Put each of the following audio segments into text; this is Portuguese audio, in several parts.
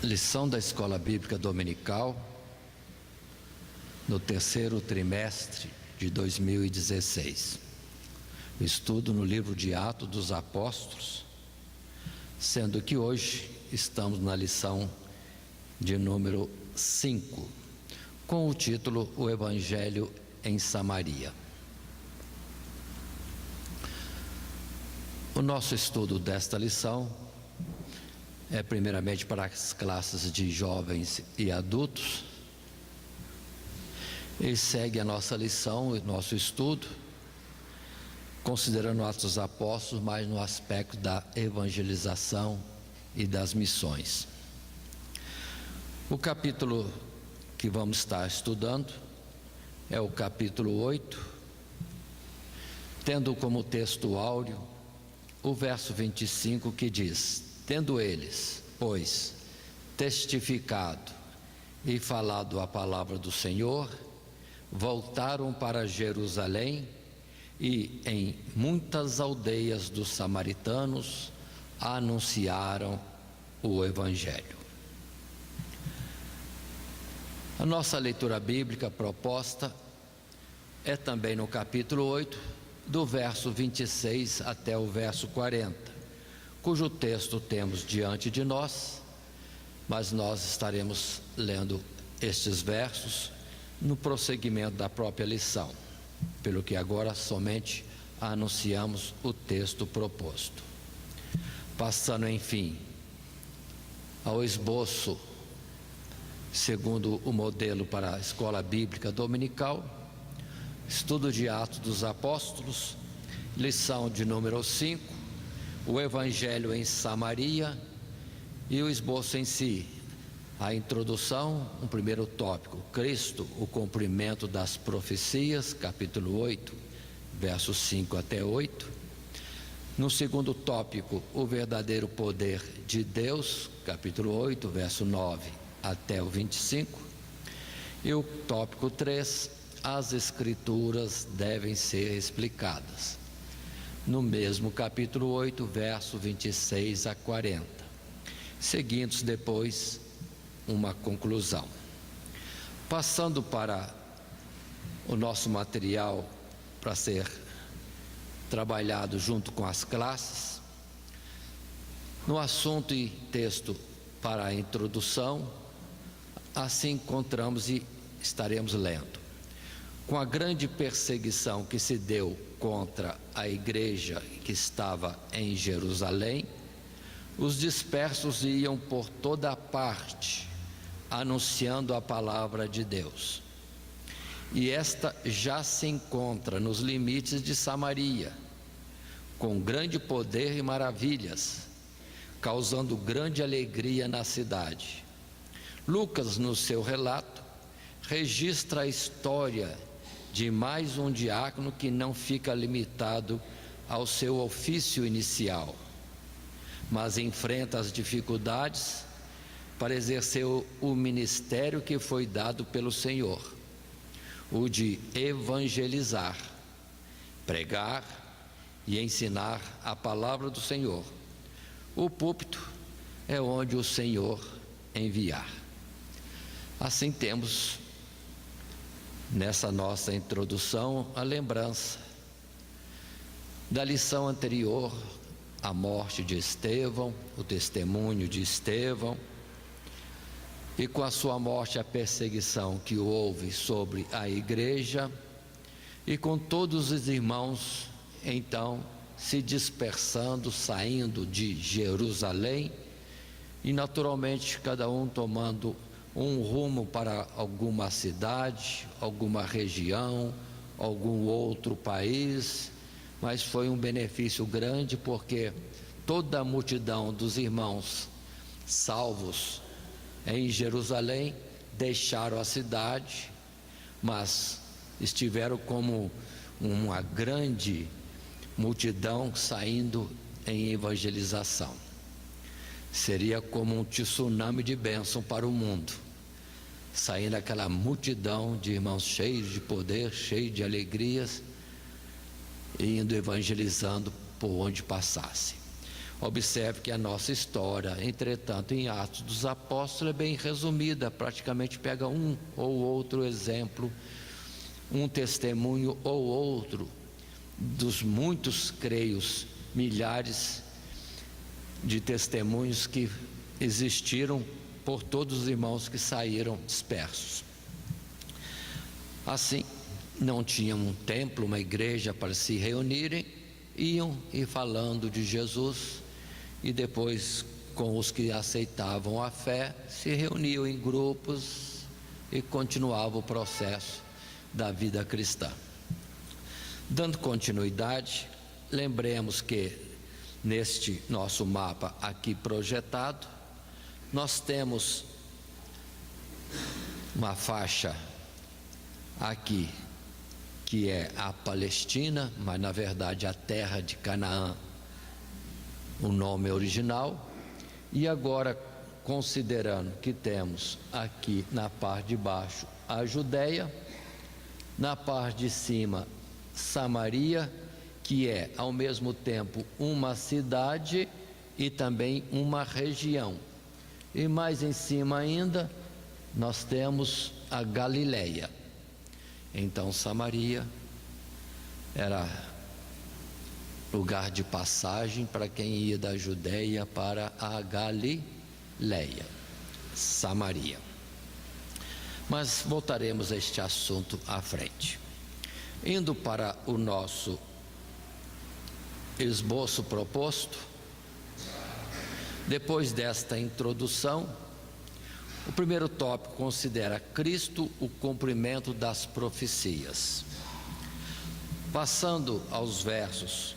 Lição da Escola Bíblica Dominical no terceiro trimestre de 2016. Estudo no livro de Atos dos Apóstolos, sendo que hoje estamos na lição de número 5, com o título O Evangelho em Samaria. O nosso estudo desta lição é primeiramente para as classes de jovens e adultos, e segue a nossa lição, o nosso estudo, considerando Atos dos Apóstolos, mais no aspecto da evangelização e das missões. O capítulo que vamos estar estudando é o capítulo 8, tendo como texto áureo o verso 25, que diz: tendo eles, pois, testificado e falado a palavra do Senhor, voltaram para Jerusalém e em muitas aldeias dos samaritanos anunciaram o Evangelho. A nossa leitura bíblica proposta é também no capítulo 8, do verso 26 até o verso 40. Cujo texto temos diante de nós, mas nós estaremos lendo estes versos no prosseguimento da própria lição, pelo que agora somente anunciamos o texto proposto. Passando, enfim, ao esboço segundo o modelo para a Escola Bíblica Dominical, estudo de Atos dos Apóstolos, lição de número 5, o Evangelho em Samaria, e o esboço em si, a introdução, um primeiro tópico, Cristo, o cumprimento das profecias, capítulo 8, versos 5 até 8. No segundo tópico, o verdadeiro poder de Deus, capítulo 8, verso 9 até o 25. E o tópico 3, as Escrituras devem ser explicadas, no mesmo capítulo 8, verso 26 a 40, seguindo depois uma conclusão. Passando para o nosso material para ser trabalhado junto com as classes, no assunto e texto para a introdução, assim encontramos e estaremos lendo: com a grande perseguição que se deu contra a igreja que estava em Jerusalém, os dispersos iam por toda a parte, anunciando a palavra de Deus. E esta já se encontra nos limites de Samaria, com grande poder e maravilhas, causando grande alegria na cidade. Lucas, no seu relato, registra a história de mais um diácono que não fica limitado ao seu ofício inicial, mas enfrenta as dificuldades para exercer o ministério que foi dado pelo Senhor, o de evangelizar, pregar e ensinar a palavra do Senhor. O púlpito é onde o Senhor enviar. Assim temos nessa nossa introdução a lembrança da lição anterior, a morte de Estevão, o testemunho de Estevão, e com a sua morte a perseguição que houve sobre a igreja, e com todos os irmãos então se dispersando, saindo de Jerusalém, e naturalmente cada um tomando um rumo para alguma cidade, alguma região, algum outro país. Mas foi um benefício grande, porque toda a multidão dos irmãos salvos em Jerusalém deixaram a cidade, mas estiveram como uma grande multidão saindo em evangelização. Seria como um tsunami de bênção para o mundo, saindo aquela multidão de irmãos cheios de poder, cheios de alegrias, e indo evangelizando por onde passasse. Observe que a nossa história, entretanto, em Atos dos Apóstolos, é bem resumida, praticamente pega um ou outro exemplo, um testemunho ou outro, dos muitos, creio, milhares de testemunhos que existiram por todos os irmãos que saíram dispersos. Assim, não tinham um templo, uma igreja para se reunirem, iam e falando de Jesus, e depois, com os que aceitavam a fé, se reuniam em grupos e continuava o processo da vida cristã. Dando continuidade, lembremos que neste nosso mapa aqui projetado, nós temos uma faixa aqui que é a Palestina, mas na verdade a terra de Canaã, o nome original. E agora, considerando que temos aqui na parte de baixo a Judéia, na parte de cima Samaria, que é ao mesmo tempo uma cidade e também uma região. E mais em cima ainda nós temos a Galileia. Então Samaria era lugar de passagem para quem ia da Judéia para a Galileia, Samaria. Mas voltaremos a este assunto à frente. Indo para o nosso esboço proposto, depois desta introdução, o primeiro tópico considera Cristo o cumprimento das profecias. Passando aos versos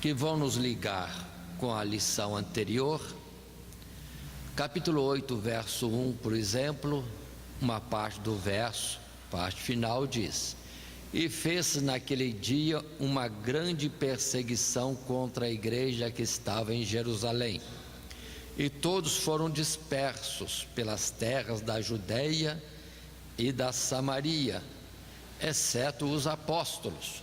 que vão nos ligar com a lição anterior, capítulo 8, verso 1, por exemplo, uma parte do verso, parte final, diz: e fez naquele dia uma grande perseguição contra a igreja que estava em Jerusalém, e todos foram dispersos pelas terras da Judéia e da Samaria, exceto os apóstolos.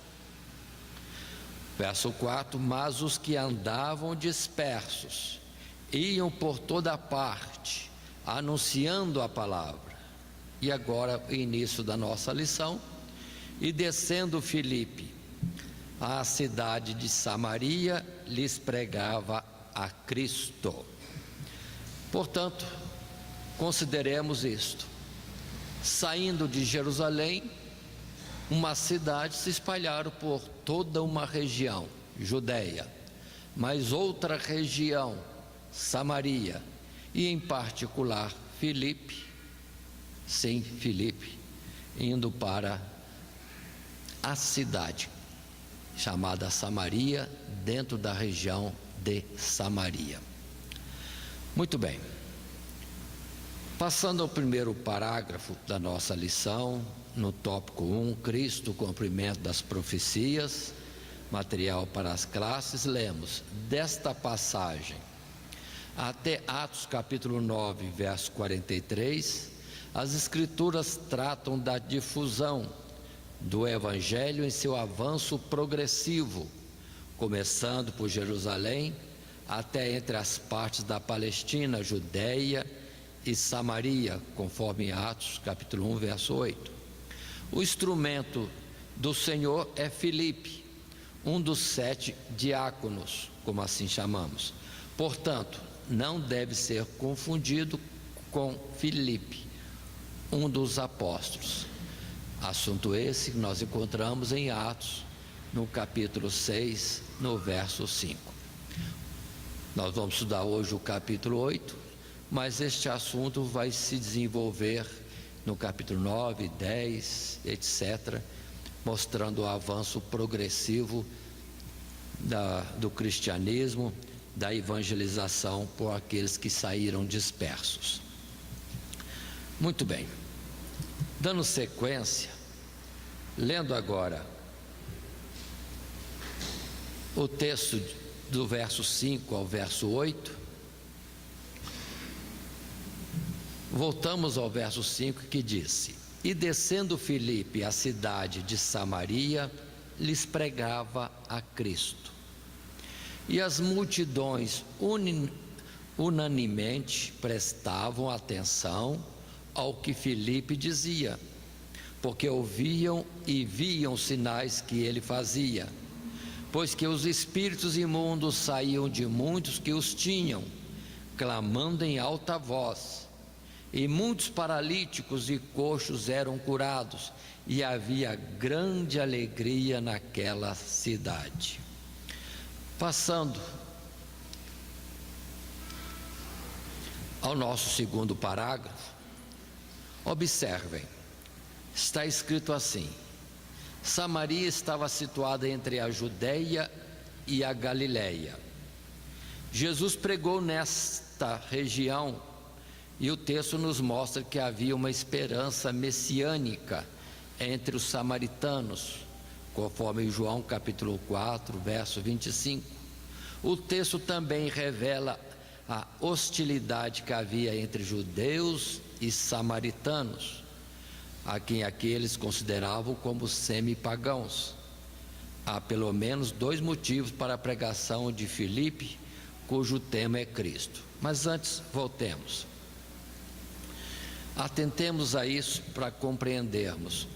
Verso 4: mas os que andavam dispersos iam por toda parte, anunciando a palavra. E agora o início da nossa lição: e descendo Filipe à cidade de Samaria, lhes pregava a Cristo. Portanto, consideremos isto: saindo de Jerusalém, uma cidade, se espalharam por toda uma região, Judéia, mas outra região, Samaria, e em particular Filipe, indo para a cidade chamada Samaria, dentro da região de Samaria. Muito bem. Passando ao primeiro parágrafo da nossa lição, no tópico 1, Cristo, o cumprimento das profecias, material para as classes, lemos desta passagem até Atos capítulo 9, verso 43, as Escrituras tratam da difusão do Evangelho em seu avanço progressivo, começando por Jerusalém até entre as partes da Palestina, Judéia e Samaria, conforme Atos capítulo 1, verso 8. O instrumento do Senhor é Filipe, um dos 7 diáconos, como assim chamamos. Portanto, não deve ser confundido com Filipe, um dos apóstolos. Assunto esse que nós encontramos em Atos, no capítulo 6, no verso 5. Nós vamos estudar hoje o capítulo 8, mas este assunto vai se desenvolver no capítulo 9, 10, etc., mostrando o avanço progressivo do cristianismo, da evangelização por aqueles que saíram dispersos. Muito bem. Dando sequência, lendo agora o texto do verso 5 ao verso 8, voltamos ao verso 5 que disse: e descendo Filipe à cidade de Samaria, lhes pregava a Cristo. E as multidões unanimemente prestavam atenção ao que Filipe dizia, porque ouviam e viam os sinais que ele fazia, pois que os espíritos imundos saíam de muitos que os tinham, clamando em alta voz, e muitos paralíticos e coxos eram curados, e havia grande alegria naquela cidade. Passando ao nosso segundo parágrafo, observem, está escrito assim: Samaria estava situada entre a Judeia e a Galileia. Jesus pregou nesta região e o texto nos mostra que havia uma esperança messiânica entre os samaritanos, conforme João capítulo 4, verso 25. O texto também revela a hostilidade que havia entre judeus e samaritanos, a quem aqueles consideravam como semi-pagãos. Há pelo menos 2 motivos para a pregação de Filipe, cujo tema é Cristo. Mas antes, voltemos. Atentemos a isso para compreendermos.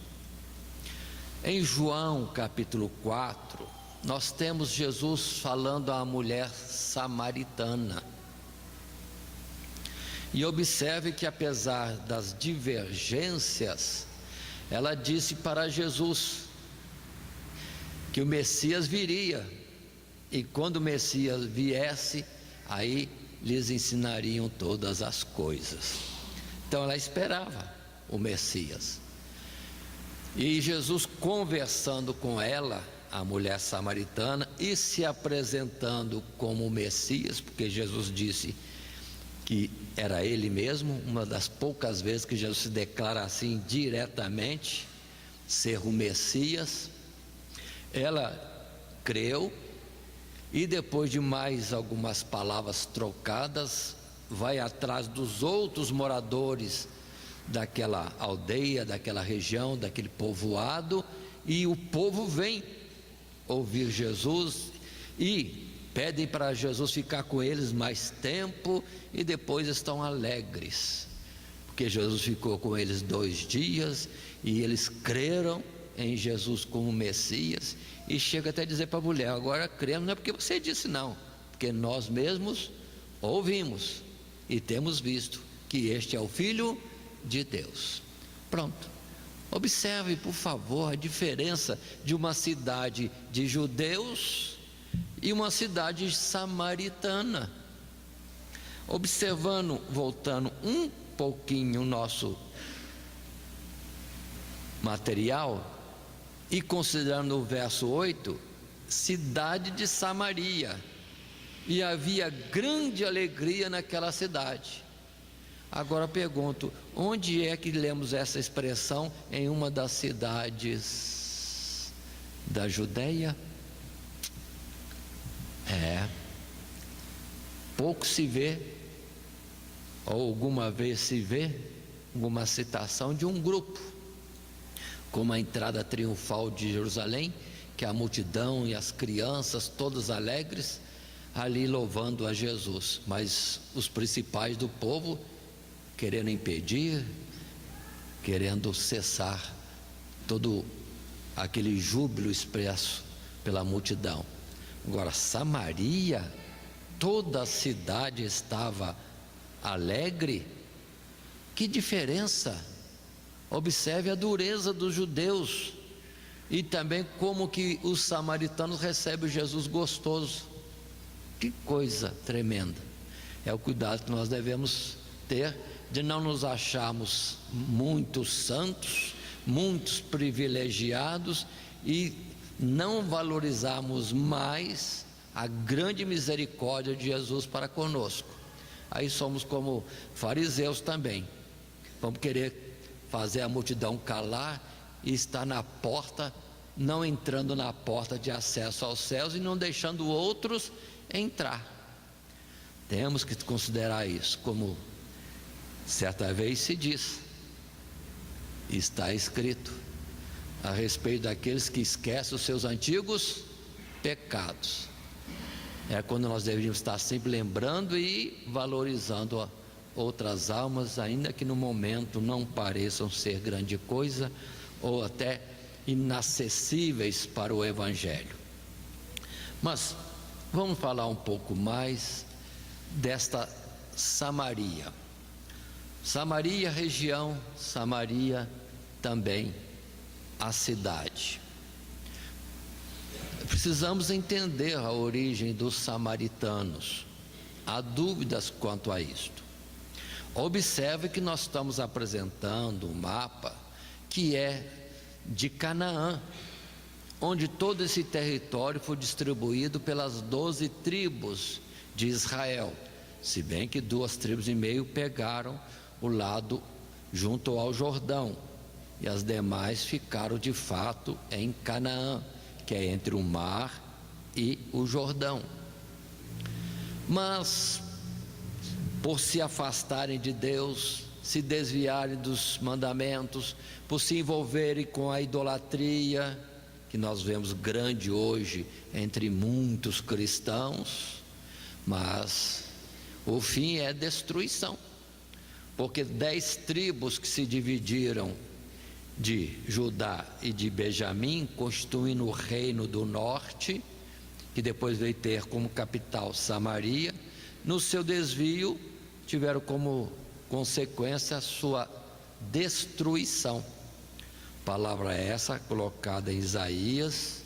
Em João capítulo 4, nós temos Jesus falando à mulher samaritana. E observe que, apesar das divergências, ela disse para Jesus que o Messias viria, e quando o Messias viesse, aí lhes ensinariam todas as coisas. Então ela esperava o Messias. E Jesus, conversando com ela, a mulher samaritana, e se apresentando como o Messias, porque Jesus disse que era ele mesmo, uma das poucas vezes que Jesus se declara assim diretamente, ser o Messias. Ela creu, e depois de mais algumas palavras trocadas, vai atrás dos outros moradores daquela aldeia, daquela região, daquele povoado, e o povo vem ouvir Jesus e pedem para Jesus ficar com eles mais tempo, e depois estão alegres, porque Jesus ficou com eles 2 dias, e eles creram em Jesus como Messias, e chega até a dizer para a mulher: agora cremos, não é porque você disse não, porque nós mesmos ouvimos e temos visto que este é o Filho de Deus. Pronto. Observe, por favor, a diferença de uma cidade de judeus e uma cidade samaritana. Observando, voltando um pouquinho o nosso material e considerando o verso 8, cidade de Samaria, e havia grande alegria naquela cidade. Agora pergunto, onde é que lemos essa expressão em uma das cidades da Judeia? Pouco se vê, ou alguma vez se vê, alguma citação de um grupo, como a entrada triunfal de Jerusalém, que a multidão e as crianças, todas alegres, ali louvando a Jesus, mas os principais do povo querendo impedir, querendo cessar todo aquele júbilo expresso pela multidão. Agora, Samaria, toda a cidade estava alegre. Que diferença! Observe a dureza dos judeus e também como que os samaritanos recebem Jesus gostoso. Que coisa tremenda! É o cuidado que nós devemos ter de não nos acharmos muitos santos, muitos privilegiados, e não valorizarmos mais a grande misericórdia de Jesus para conosco. Aí somos como fariseus também, vamos querer fazer a multidão calar e estar na porta, não entrando na porta de acesso aos céus e não deixando outros entrar. Temos que considerar isso, como certa vez se diz, está escrito a respeito daqueles que esquecem os seus antigos pecados. É quando nós deveríamos estar sempre lembrando e valorizando outras almas, ainda que no momento não pareçam ser grande coisa ou até inacessíveis para o Evangelho. Mas vamos falar um pouco mais desta Samaria. Samaria, região, Samaria também a cidade. Precisamos entender a origem dos samaritanos. Há dúvidas quanto a isto. Observe que nós estamos apresentando um mapa que é de Canaã, onde todo esse território foi distribuído pelas 12 tribos de Israel, se bem que 2,5 tribos pegaram o lado junto ao Jordão, e as demais ficaram de fato em Canaã, que é entre o mar e o Jordão. Mas, por se afastarem de Deus, se desviarem dos mandamentos, por se envolverem com a idolatria, que nós vemos grande hoje entre muitos cristãos, mas o fim é destruição, porque 10 tribos que se dividiram de Judá e de Benjamim, constituindo o reino do norte, que depois veio ter como capital Samaria, no seu desvio tiveram como consequência a sua destruição. Palavra essa colocada em Isaías,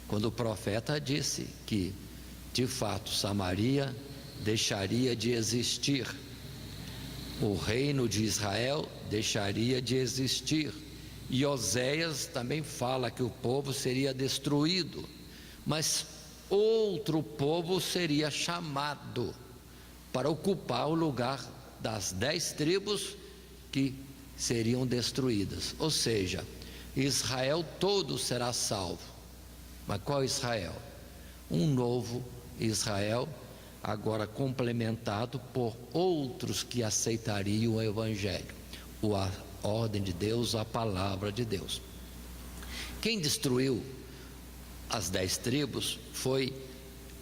quando o profeta disse que de fato Samaria deixaria de existir, o reino de Israel deixaria de existir. E Oséias também fala que o povo seria destruído, mas outro povo seria chamado para ocupar o lugar das 10 tribos que seriam destruídas. Ou seja, Israel todo será salvo. Mas qual Israel? Um novo Israel, agora complementado por outros que aceitariam o Evangelho, a ordem de Deus, a palavra de Deus. Quem destruiu as 10 tribos foi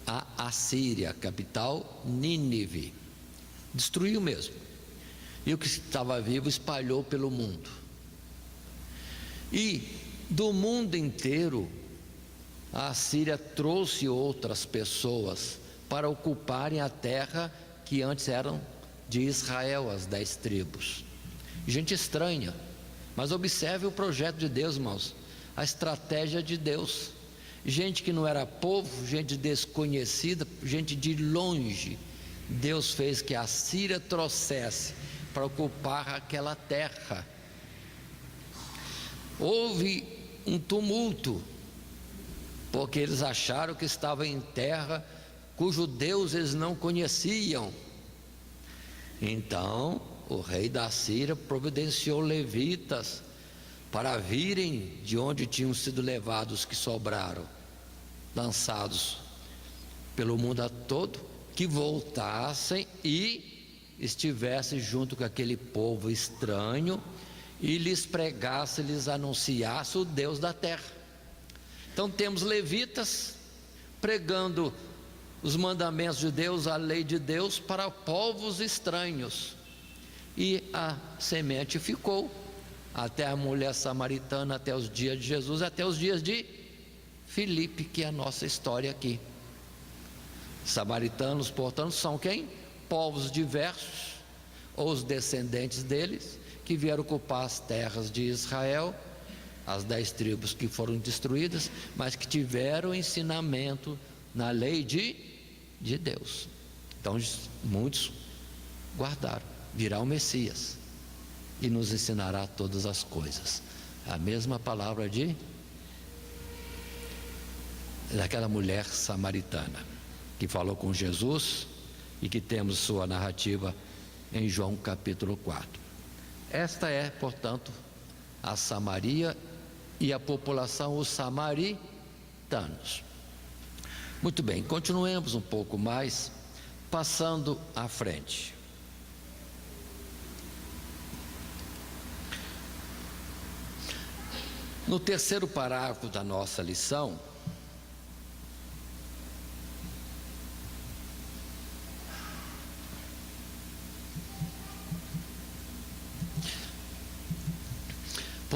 a Assíria, capital Nínive. Destruiu mesmo. E o que estava vivo espalhou pelo mundo. E do mundo inteiro, a Assíria trouxe outras pessoas para ocuparem a terra que antes eram de Israel, as 10 tribos. Gente estranha, mas observe o projeto de Deus, irmãos, a estratégia de Deus. Gente que não era povo, gente desconhecida, gente de longe, Deus fez que a Síria trouxesse para ocupar aquela terra. Houve um tumulto, porque eles acharam que estavam em terra cujo Deus eles não conheciam. Então o rei da Síria providenciou levitas para virem de onde tinham sido levados os que sobraram, lançados pelo mundo todo, que voltassem e estivessem junto com aquele povo estranho e lhes pregasse, lhes anunciasse o Deus da terra. Então temos levitas pregando os mandamentos de Deus, a lei de Deus para povos estranhos. E a semente ficou até a mulher samaritana, até os dias de Jesus, até os dias de Filipe, que é a nossa história aqui. Samaritanos, portanto, são quem? Povos diversos, ou os descendentes deles, que vieram ocupar as terras de Israel, as 10 tribos que foram destruídas, mas que tiveram ensinamento na lei de Deus. Então muitos guardaram. Virá o Messias e nos ensinará todas as coisas. A mesma palavra daquela mulher samaritana que falou com Jesus e que temos sua narrativa em João capítulo 4. Esta é, portanto, a Samaria e a população, os samaritanos. Muito bem, continuemos um pouco mais, passando à frente. No terceiro parágrafo da nossa lição,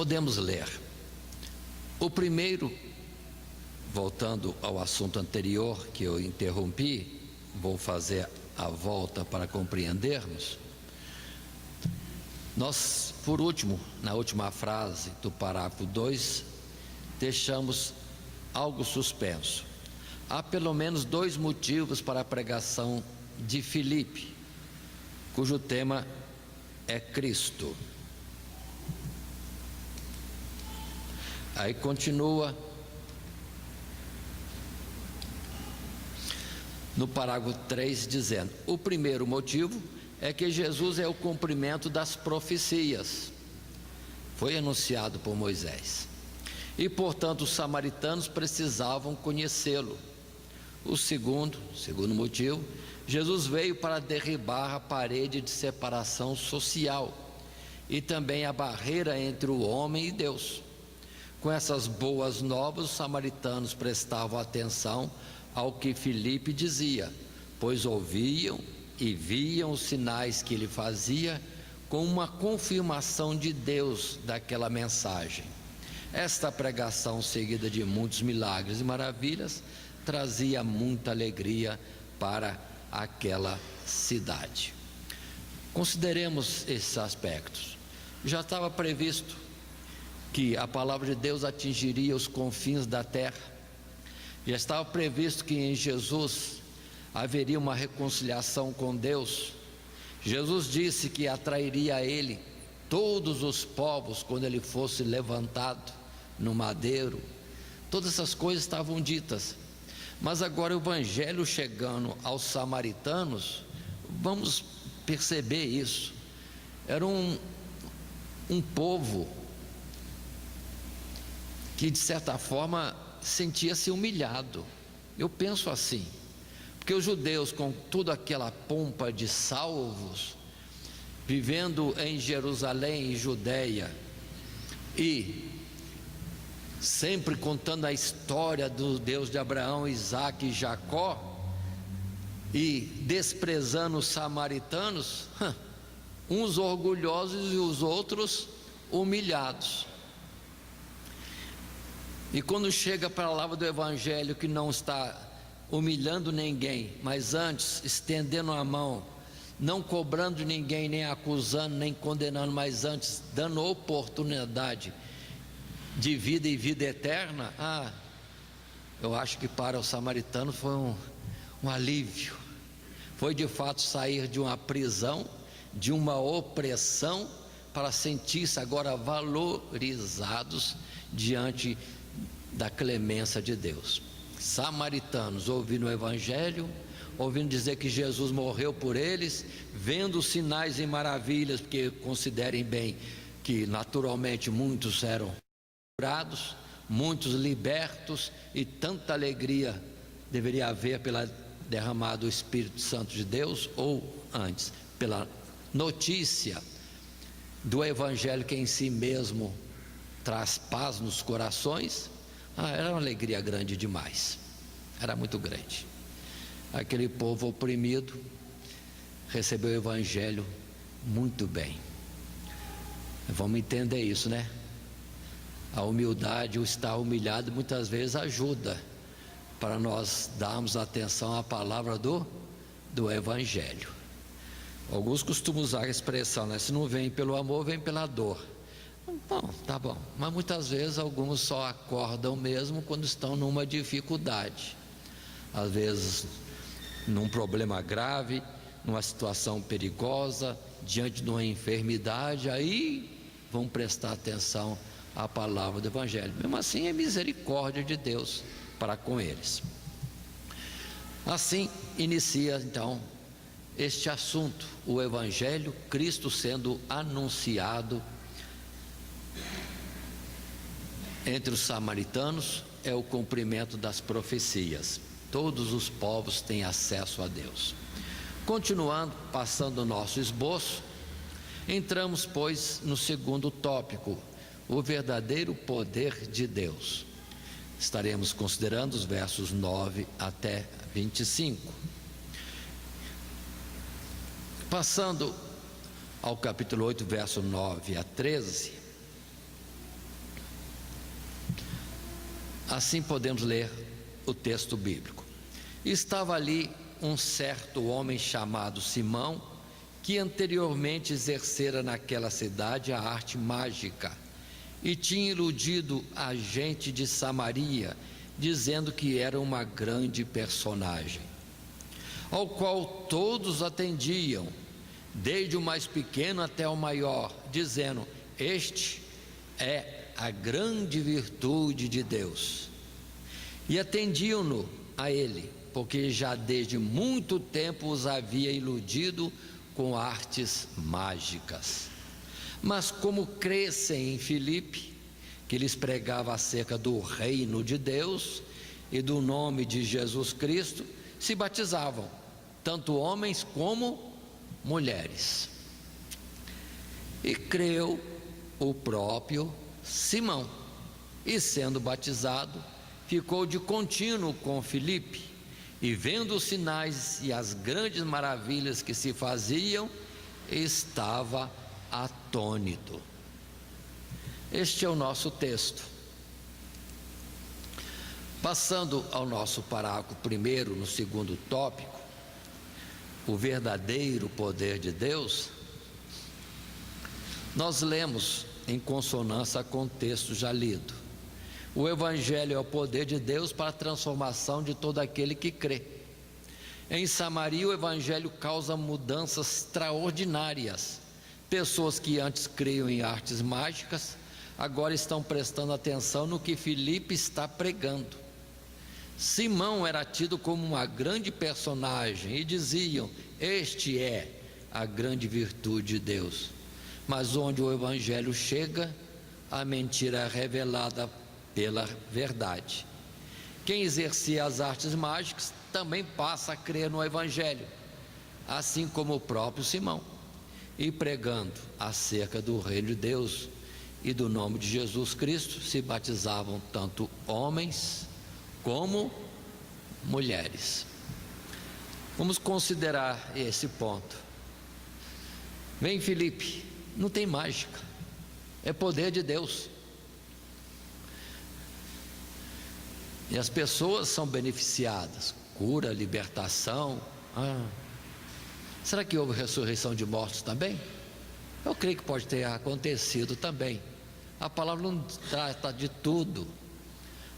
Podemos ler. O primeiro, voltando ao assunto anterior que eu interrompi, vou fazer a volta para compreendermos. Nós, por último, na última frase do parágrafo 2, deixamos algo suspenso. Há pelo menos 2 motivos para a pregação de Filipe, cujo tema é Cristo. Aí continua no parágrafo 3 dizendo: o primeiro motivo é que Jesus é o cumprimento das profecias, foi anunciado por Moisés, e portanto os samaritanos precisavam conhecê-lo. O segundo motivo, Jesus veio para derribar a parede de separação social e também a barreira entre o homem e Deus. Com essas boas novas, os samaritanos prestavam atenção ao que Filipe dizia, pois ouviam e viam os sinais que ele fazia com uma confirmação de Deus daquela mensagem. Esta pregação, seguida de muitos milagres e maravilhas, trazia muita alegria para aquela cidade. Consideremos esses aspectos. Já estava previsto que a palavra de Deus atingiria os confins da terra. Já estava previsto que em Jesus haveria uma reconciliação com Deus. Jesus disse que atrairia a ele todos os povos quando ele fosse levantado no madeiro. Todas essas coisas estavam ditas. Mas agora o evangelho chegando aos samaritanos, vamos perceber isso. Era um povo que de certa forma sentia-se humilhado. Eu penso assim, porque os judeus, com toda aquela pompa de salvos, vivendo em Jerusalém e Judeia, e sempre contando a história do Deus de Abraão, Isaque e Jacó, e desprezando os samaritanos, uns orgulhosos e os outros humilhados. E quando chega para a palavra do evangelho, que não está humilhando ninguém, mas antes estendendo a mão, não cobrando ninguém, nem acusando, nem condenando, mas antes dando oportunidade de vida e vida eterna, eu acho que para o samaritano foi um alívio. Foi de fato sair de uma prisão, de uma opressão, para sentir-se agora valorizados diante da clemência de Deus. Samaritanos ouvindo o evangelho, ouvindo dizer que Jesus morreu por eles, vendo os sinais e maravilhas, porque considerem bem que naturalmente muitos eram curados, muitos libertos, e tanta alegria deveria haver pela derramada do Espírito Santo de Deus, ou antes, pela notícia do evangelho, que em si mesmo traz paz nos corações. Era uma alegria grande demais, era muito grande. Aquele povo oprimido recebeu o evangelho muito bem. Vamos entender isso, né? A humildade, o estar humilhado, muitas vezes ajuda para nós darmos atenção à palavra do evangelho. Alguns costumam usar a expressão, né? Se não vem pelo amor, vem pela dor. Bom, tá bom, mas muitas vezes alguns só acordam mesmo quando estão numa dificuldade, às vezes num problema grave, numa situação perigosa, diante de uma enfermidade, aí vão prestar atenção à palavra do evangelho. Mesmo assim é misericórdia de Deus para com eles. Assim inicia então este assunto, o evangelho, Cristo sendo anunciado entre os samaritanos. É o cumprimento das profecias. Todos os povos têm acesso a Deus. Continuando, passando o nosso esboço, entramos, pois, no segundo tópico, o verdadeiro poder de Deus. Estaremos considerando os versos 9 até 25. Passando ao capítulo 8, verso 9 a 13, Assim podemos ler o texto bíblico. Estava ali um certo homem chamado Simão, que anteriormente exercera naquela cidade a arte mágica e tinha iludido a gente de Samaria, dizendo que era uma grande personagem, ao qual todos atendiam, desde o mais pequeno até o maior, dizendo: este é a grande virtude de Deus. E atendiam-no a ele, porque já desde muito tempo os havia iludido com artes mágicas. Mas como crescem em Filipe, que lhes pregava acerca do reino de Deus e do nome de Jesus Cristo, se batizavam, tanto homens como mulheres. E creu o próprio Simão, e sendo batizado, ficou de contínuo com Filipe, e vendo os sinais e as grandes maravilhas que se faziam, estava atônito. Este é o nosso texto. Passando ao nosso parágrafo primeiro, no segundo tópico, o verdadeiro poder de Deus, nós lemos em consonância com o texto já lido: o Evangelho é o poder de Deus para a transformação de todo aquele que crê. Em Samaria, o Evangelho causa mudanças extraordinárias. Pessoas que antes criam em artes mágicas, agora estão prestando atenção no que Filipe está pregando. Simão era tido como uma grande personagem e diziam: este é a grande virtude de Deus. Mas onde o Evangelho chega, a mentira é revelada pela verdade. Quem exercia as artes mágicas também passa a crer no Evangelho, assim como o próprio Simão, e pregando acerca do reino de Deus e do nome de Jesus Cristo, se batizavam tanto homens como mulheres. Vamos considerar esse ponto. Vem, Filipe, não tem mágica, é poder de Deus. E as pessoas são beneficiadas, cura, libertação. Será que houve ressurreição de mortos também? Eu creio que pode ter acontecido também. A palavra não trata de tudo,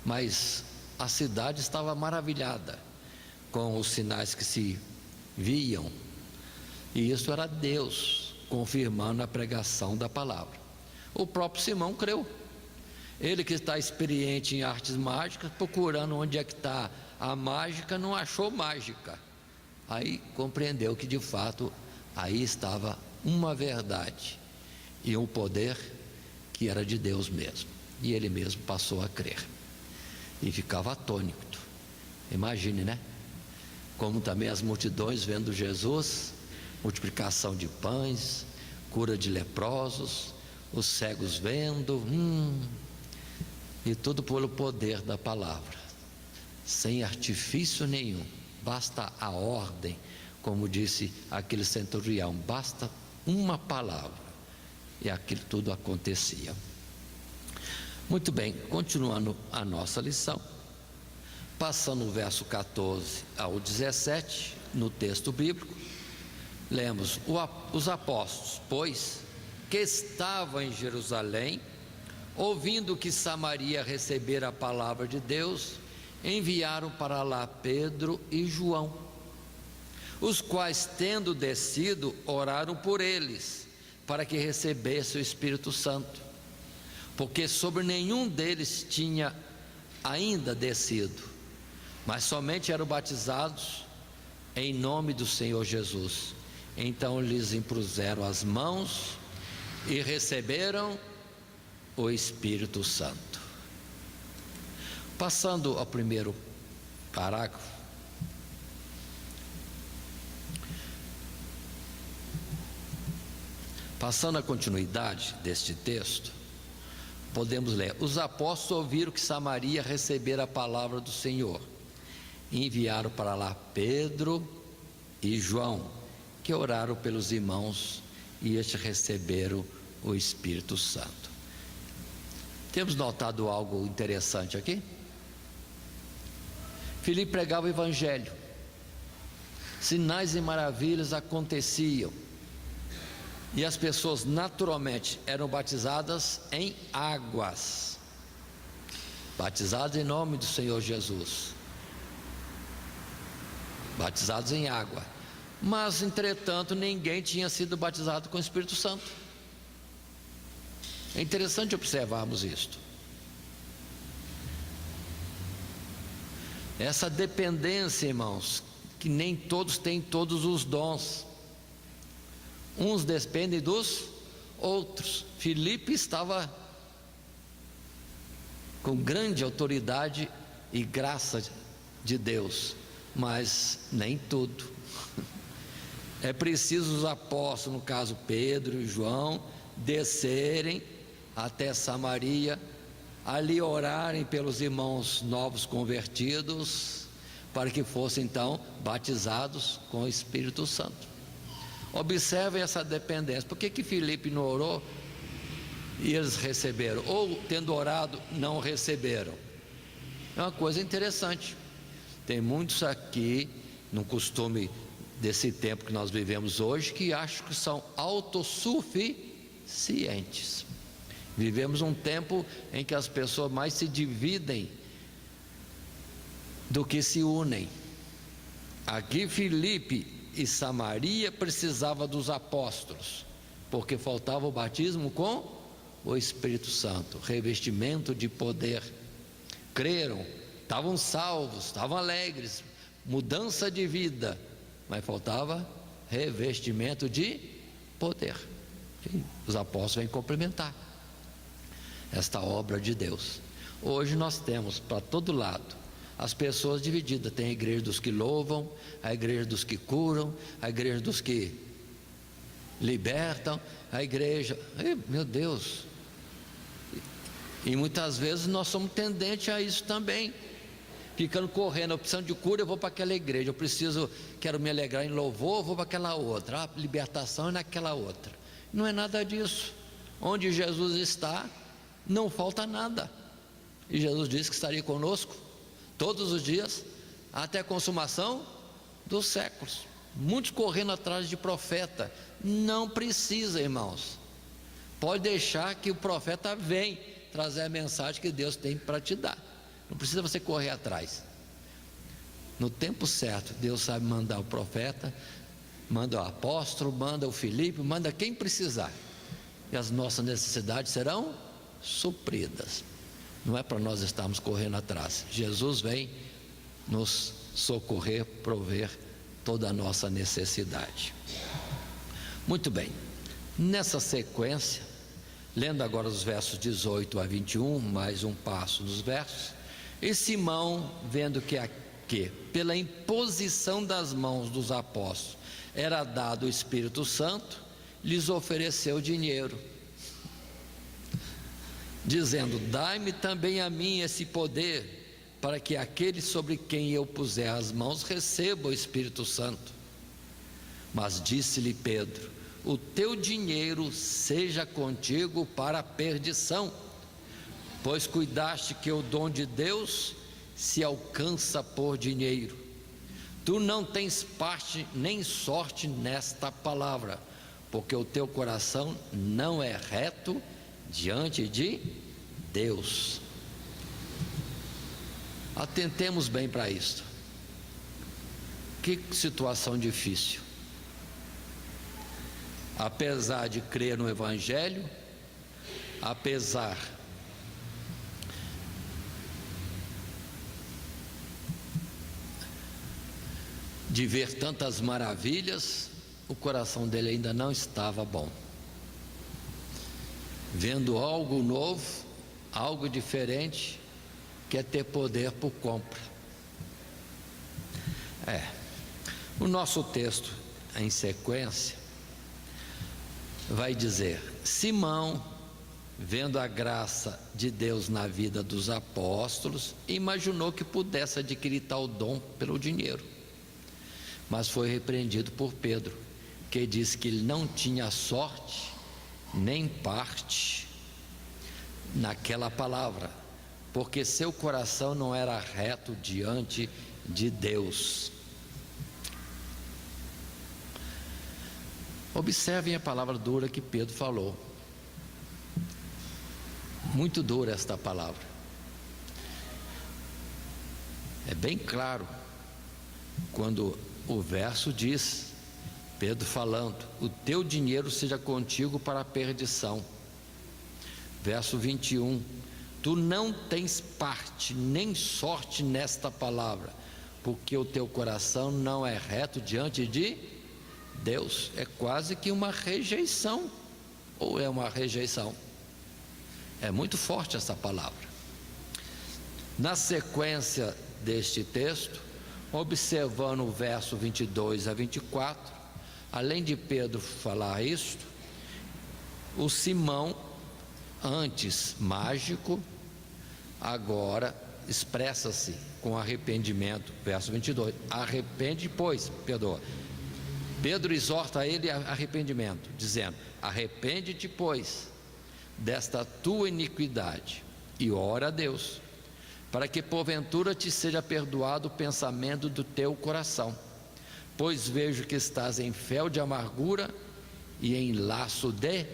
mas a cidade estava maravilhada com os sinais que se viam, e isso era Deus confirmando a pregação da palavra. O próprio Simão creu. Ele que está experiente em artes mágicas, procurando onde é que está a mágica, não achou mágica. Aí compreendeu que de fato aí estava uma verdade e um poder que era de Deus mesmo. E ele mesmo passou a crer e ficava atônito. Imagine, né? Como também as multidões vendo Jesus, multiplicação de pães, cura de leprosos, os cegos vendo, e tudo pelo poder da palavra, sem artifício nenhum. Basta a ordem, como disse aquele centurião, basta uma palavra e aquilo tudo acontecia. Muito bem, continuando a nossa lição, passando o verso 14 ao 17 no texto bíblico, lemos: os apóstolos, pois, que estavam em Jerusalém, ouvindo que Samaria recebera a palavra de Deus, enviaram para lá Pedro e João, os quais, tendo descido, oraram por eles, para que recebesse o Espírito Santo, porque sobre nenhum deles tinha ainda descido, mas somente eram batizados em nome do Senhor Jesus. Então lhes impuseram as mãos e receberam o Espírito Santo. Passando ao primeiro parágrafo, passando a continuidade deste texto, podemos ler: os apóstolos ouviram que Samaria recebera a palavra do Senhor, e enviaram para lá Pedro e João, que oraram pelos irmãos, e estes receberam o Espírito Santo. Temos notado algo interessante aqui? Filipe pregava o evangelho, sinais e maravilhas aconteciam, e as pessoas naturalmente eram batizadas em águas, batizadas em nome do Senhor Jesus, batizados em água. Mas entretanto ninguém tinha sido batizado com o Espírito Santo. É interessante observarmos isto. Essa dependência, irmãos, que nem todos têm todos os dons. Uns dependem dos outros. Filipe estava com grande autoridade e graça de Deus, mas nem tudo. É preciso os apóstolos, no caso Pedro e João, descerem até Samaria, ali orarem pelos irmãos novos convertidos, para que fossem então batizados com o Espírito Santo. Observem essa dependência. Por que Filipe não orou e eles receberam? Ou tendo orado, não receberam? É uma coisa interessante. Tem muitos aqui, no costume desse tempo que nós vivemos hoje, que acham que são autossuficientes. Vivemos um tempo em que as pessoas mais se dividem do que se unem. Aqui Filipe e Samaria precisavam dos apóstolos, porque faltava o batismo com o Espírito Santo, revestimento de poder. Creram, estavam salvos, estavam alegres, mudança de vida, mas faltava revestimento de poder. E os apóstolos vêm complementar esta obra de Deus. Hoje nós temos para todo lado as pessoas divididas. Tem a igreja dos que louvam, a igreja dos que curam, a igreja dos que libertam, a igreja, meu Deus, e muitas vezes nós somos tendentes a isso também, ficando correndo, a opção de cura, eu vou para aquela igreja, quero me alegrar em louvor, eu vou para aquela outra, a libertação é naquela outra. Não é nada disso. Onde Jesus está, não falta nada, e Jesus disse que estaria conosco todos os dias, até a consumação dos séculos. Muitos correndo atrás de profeta. Não precisa, irmãos. Pode deixar que o profeta venha trazer a mensagem que Deus tem para te dar. Não precisa você correr atrás. No tempo certo, Deus sabe mandar o profeta, manda o apóstolo, manda o Filipe, manda quem precisar, e as nossas necessidades serão supridas. Não é para nós estarmos correndo atrás. Jesus vem nos socorrer, prover toda a nossa necessidade. Muito bem, nessa sequência, lendo agora os versos 18 a 21, mais um passo nos versos. E Simão, vendo que pela imposição das mãos dos apóstolos era dado o Espírito Santo, lhes ofereceu dinheiro, dizendo: dai-me também a mim esse poder, para que aquele sobre quem eu puser as mãos receba o Espírito Santo. Mas disse-lhe Pedro: o teu dinheiro seja contigo para a perdição, pois cuidaste que o dom de Deus se alcança por dinheiro. Tu não tens parte nem sorte nesta palavra, porque o teu coração não é reto diante de Deus. Atentemos bem para isto. Que situação difícil. Apesar de crer no Evangelho, apesar de ver tantas maravilhas, o coração dele ainda não estava bom. Vendo algo novo, algo diferente, quer ter poder por compra. O nosso texto em sequência vai dizer: Simão, vendo a graça de Deus na vida dos apóstolos, imaginou que pudesse adquirir tal dom pelo dinheiro, mas foi repreendido por Pedro, que disse que ele não tinha sorte nem parte naquela palavra, porque seu coração não era reto diante de Deus. Observem a palavra dura que Pedro falou. Muito dura esta palavra. É bem claro quando o verso diz, Pedro falando: o teu dinheiro seja contigo para a perdição. Verso 21, tu não tens parte nem sorte nesta palavra, porque o teu coração não é reto diante de Deus. É quase que uma rejeição, ou é uma rejeição? É muito forte essa palavra. Na sequência deste texto, observando o verso 22 a 24, além de Pedro falar isto, o Simão, antes mágico, agora expressa-se com arrependimento. Verso 22, arrepende, pois, perdoa. Pedro exorta ele a arrependimento, dizendo: arrepende-te, pois, desta tua iniquidade e ora a Deus, para que porventura te seja perdoado o pensamento do teu coração, pois vejo que estás em fel de amargura e em laço de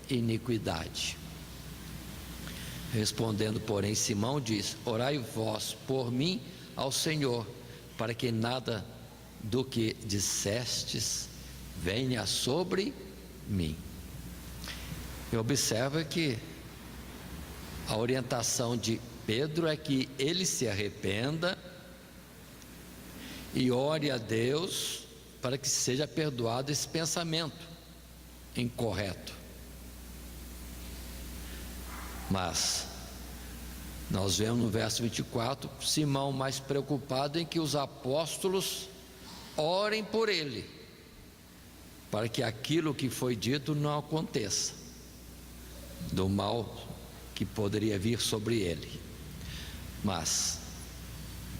iniquidade. Respondendo, porém, Simão diz: orai vós por mim ao Senhor, para que nada do que dissestes venha sobre mim. E observa que a orientação de Pedro é que ele se arrependa e ore a Deus para que seja perdoado esse pensamento incorreto. Mas nós vemos no verso 24 Simão mais preocupado em que os apóstolos orem por ele, para que aquilo que foi dito não aconteça, do mal que poderia vir sobre ele. Mas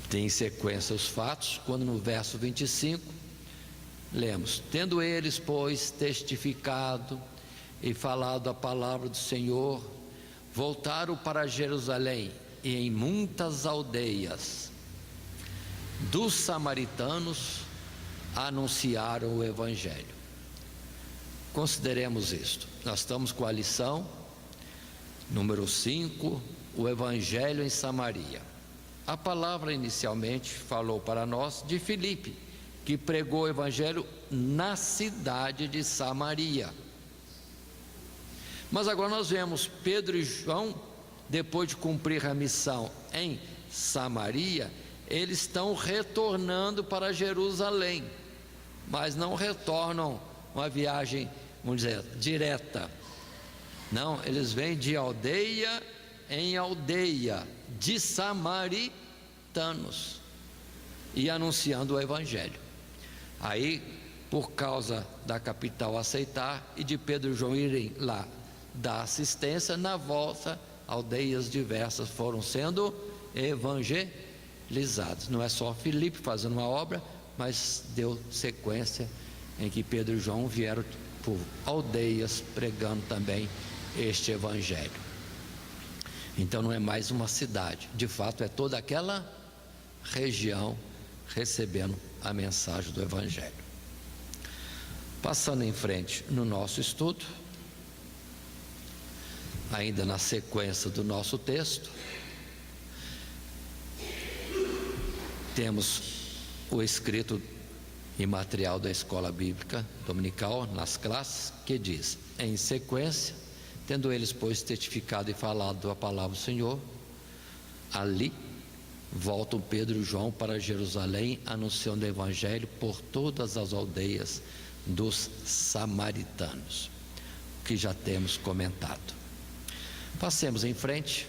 tem em sequência os fatos, quando no verso 25 lemos: tendo eles, pois, testificado e falado a palavra do Senhor, voltaram para Jerusalém, e em muitas aldeias dos samaritanos anunciaram o Evangelho. Consideremos isto. Nós estamos com a lição número 5, o Evangelho em Samaria. A palavra inicialmente falou para nós de Filipe, que pregou o Evangelho na cidade de Samaria. Mas agora nós vemos Pedro e João, depois de cumprir a missão em Samaria, eles estão retornando para Jerusalém, mas não retornam uma viagem, vamos dizer, direta. Não, eles vêm de aldeia em aldeia, de samaritanos, e anunciando o Evangelho. Aí, por causa da capital aceitar e de Pedro e João irem lá dar assistência, na volta, aldeias diversas foram sendo evangelizadas. Não é só Filipe fazendo uma obra, mas deu sequência em que Pedro e João vieram por aldeias pregando também este Evangelho. Então não é mais uma cidade, de fato é toda aquela região recebendo a mensagem do Evangelho. Passando em frente no nosso estudo, ainda na sequência do nosso texto, temos o escrito e material da escola bíblica dominical nas classes, que diz: em sequência, tendo eles, pois, testificado e falado a palavra do Senhor, ali voltam Pedro e João para Jerusalém, anunciando o Evangelho por todas as aldeias dos samaritanos, que já temos comentado. Passemos em frente.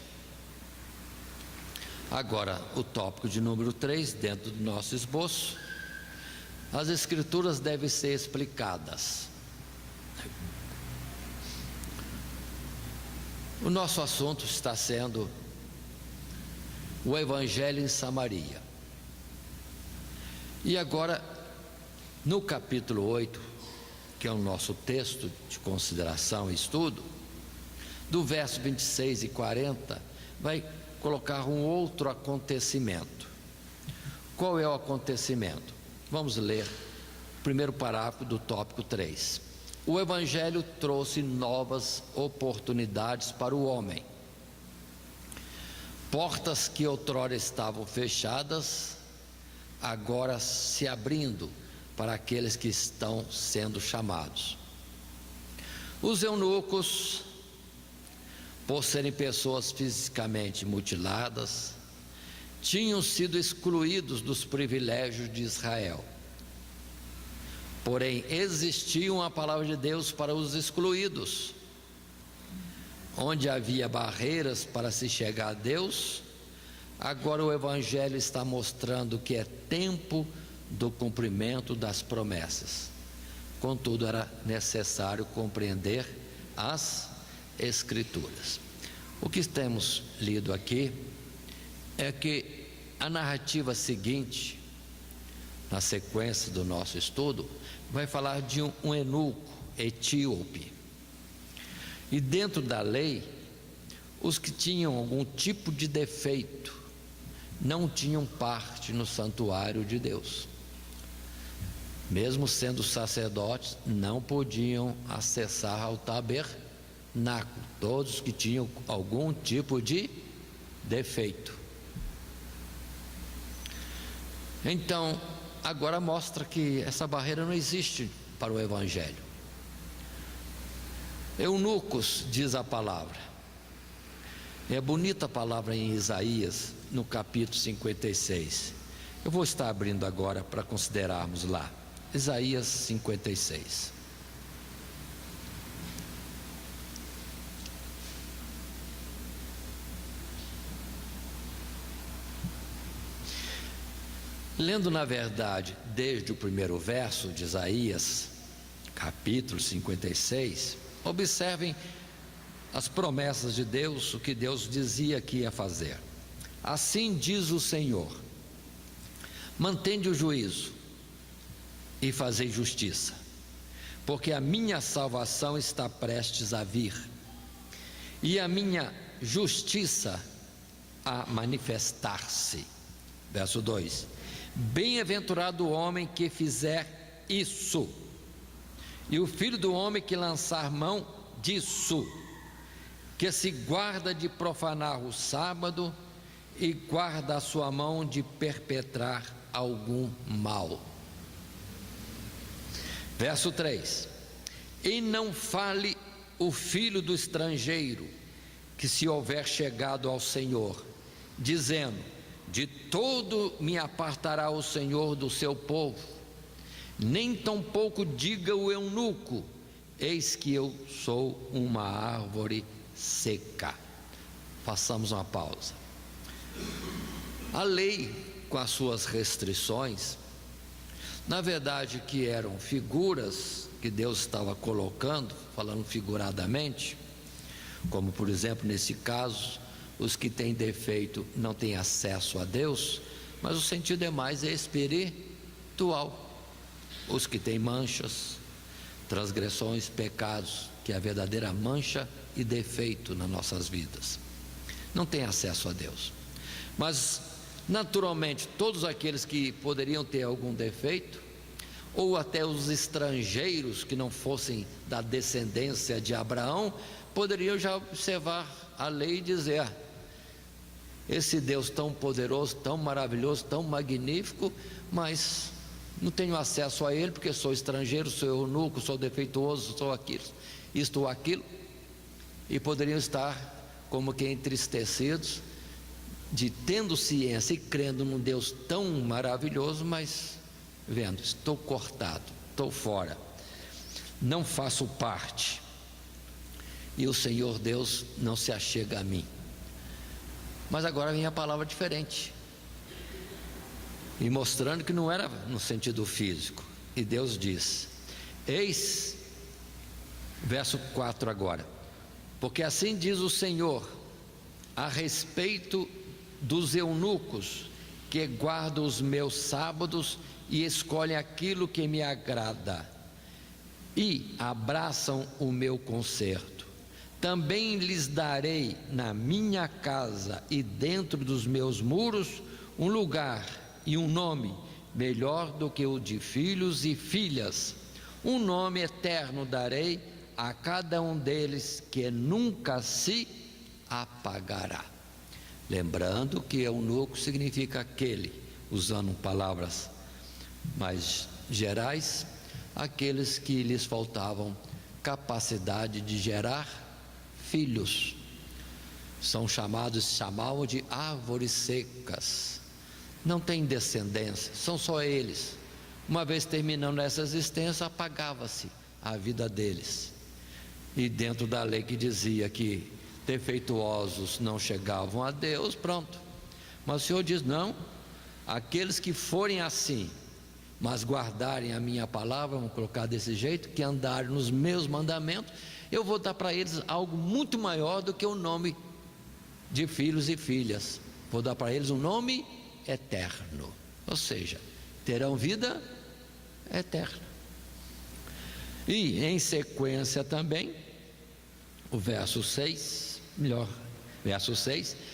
Agora, o tópico de número 3, dentro do nosso esboço: as Escrituras devem ser explicadas. O nosso assunto está sendo o Evangelho em Samaria. E agora, no capítulo 8, que é o nosso texto de consideração e estudo, do verso 26 e 40, vai colocar um outro acontecimento. Qual é o acontecimento? Vamos ler o primeiro parágrafo do tópico 3. O Evangelho trouxe novas oportunidades para o homem. Portas que outrora estavam fechadas, agora se abrindo para aqueles que estão sendo chamados. Os eunucos, por serem pessoas fisicamente mutiladas, tinham sido excluídos dos privilégios de Israel. Porém, existia uma palavra de Deus para os excluídos. Onde havia barreiras para se chegar a Deus, agora o Evangelho está mostrando que é tempo do cumprimento das promessas. Contudo, era necessário compreender as Escrituras. O que temos lido aqui é que a narrativa seguinte, na sequência do nosso estudo, vai falar de um eunuco etíope. E dentro da lei, os que tinham algum tipo de defeito não tinham parte no santuário de Deus. Mesmo sendo sacerdotes, não podiam acessar ao tabernáculo, todos que tinham algum tipo de defeito. Então, agora mostra que essa barreira não existe para o Evangelho. Eunucos, diz a palavra. É bonita a palavra em Isaías, no capítulo 56. Eu vou estar abrindo agora para considerarmos lá. Isaías 56. Lendo, na verdade, desde o primeiro verso de Isaías, capítulo 56, observem as promessas de Deus, o que Deus dizia que ia fazer. Assim diz o Senhor: mantende o juízo e fazei justiça, porque a minha salvação está prestes a vir, e a minha justiça a manifestar-se. Verso 2: bem-aventurado o homem que fizer isso, e o filho do homem que lançar mão disso, que se guarda de profanar o sábado e guarda a sua mão de perpetrar algum mal. Verso 3: e não fale o filho do estrangeiro, que se houver chegado ao Senhor, dizendo: de todo me apartará o Senhor do seu povo. Nem tampouco diga o eunuco: eis que eu sou uma árvore seca. Façamos uma pausa. A lei, com as suas restrições, na verdade que eram figuras que Deus estava colocando, falando figuradamente, como por exemplo nesse caso, os que têm defeito não têm acesso a Deus, mas o sentido é mais espiritual. Os que têm manchas, transgressões, pecados, que é a verdadeira mancha e defeito nas nossas vidas, não têm acesso a Deus. Mas naturalmente todos aqueles que poderiam ter algum defeito, ou até os estrangeiros que não fossem da descendência de Abraão, poderiam já observar a lei e dizer: esse Deus tão poderoso, tão maravilhoso, tão magnífico, mas não tenho acesso a Ele porque sou estrangeiro, sou eunuco, sou defeituoso, sou aquilo, isto ou aquilo. E poderiam estar como que entristecidos, de tendo ciência e crendo num Deus tão maravilhoso, mas vendo: estou cortado, estou fora, não faço parte, e o Senhor Deus não se achega a mim. Mas agora vem a palavra diferente, e mostrando que não era no sentido físico. E Deus diz: eis, verso 4 agora: porque assim diz o Senhor a respeito dos eunucos que guardam os meus sábados e escolhem aquilo que me agrada e abraçam o meu concerto. Também lhes darei na minha casa e dentro dos meus muros um lugar e um nome melhor do que o de filhos e filhas. Um nome eterno darei a cada um deles, que nunca se apagará. Lembrando que eunuco significa aquele, usando palavras mais gerais, aqueles que lhes faltavam capacidade de gerar filhos. Chamavam de árvores secas. Não tem descendência, são só eles. Uma vez terminando essa existência, apagava-se a vida deles. E dentro da lei que dizia que defeituosos não chegavam a Deus, pronto. Mas o Senhor diz: não, aqueles que forem assim, mas guardarem a minha palavra, vamos colocar desse jeito, que andarem nos meus mandamentos, eu vou dar para eles algo muito maior do que o nome de filhos e filhas. Vou dar para eles um nome eterno, ou seja, terão vida eterna. E em sequência também, o verso 6,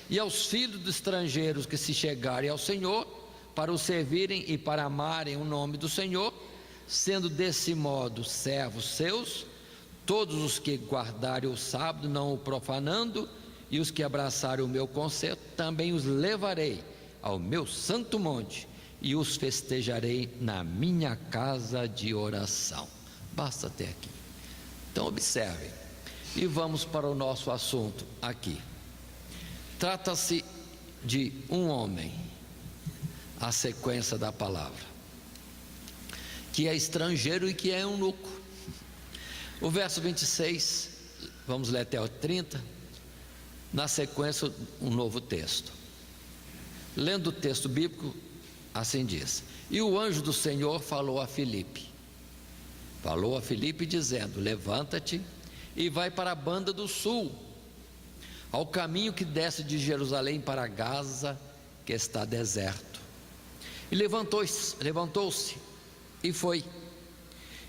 e aos filhos dos estrangeiros que se chegarem ao Senhor, para o servirem e para amarem o nome do Senhor, sendo desse modo servos seus, todos os que guardarem o sábado, não o profanando, e os que abraçarem o meu concerto, também os levarei ao meu santo monte, e os festejarei na minha casa de oração. Basta até aqui. Então observem, e vamos para o nosso assunto aqui. Trata-se de um homem, a sequência da palavra, que é estrangeiro e que é eunuco. O verso 26, vamos ler até o 30, na sequência um novo texto. Lendo o texto bíblico, assim diz: e o anjo do Senhor falou a Filipe dizendo: levanta-te e vai para a banda do sul, ao caminho que desce de Jerusalém para Gaza, que está deserto. E levantou-se e foi.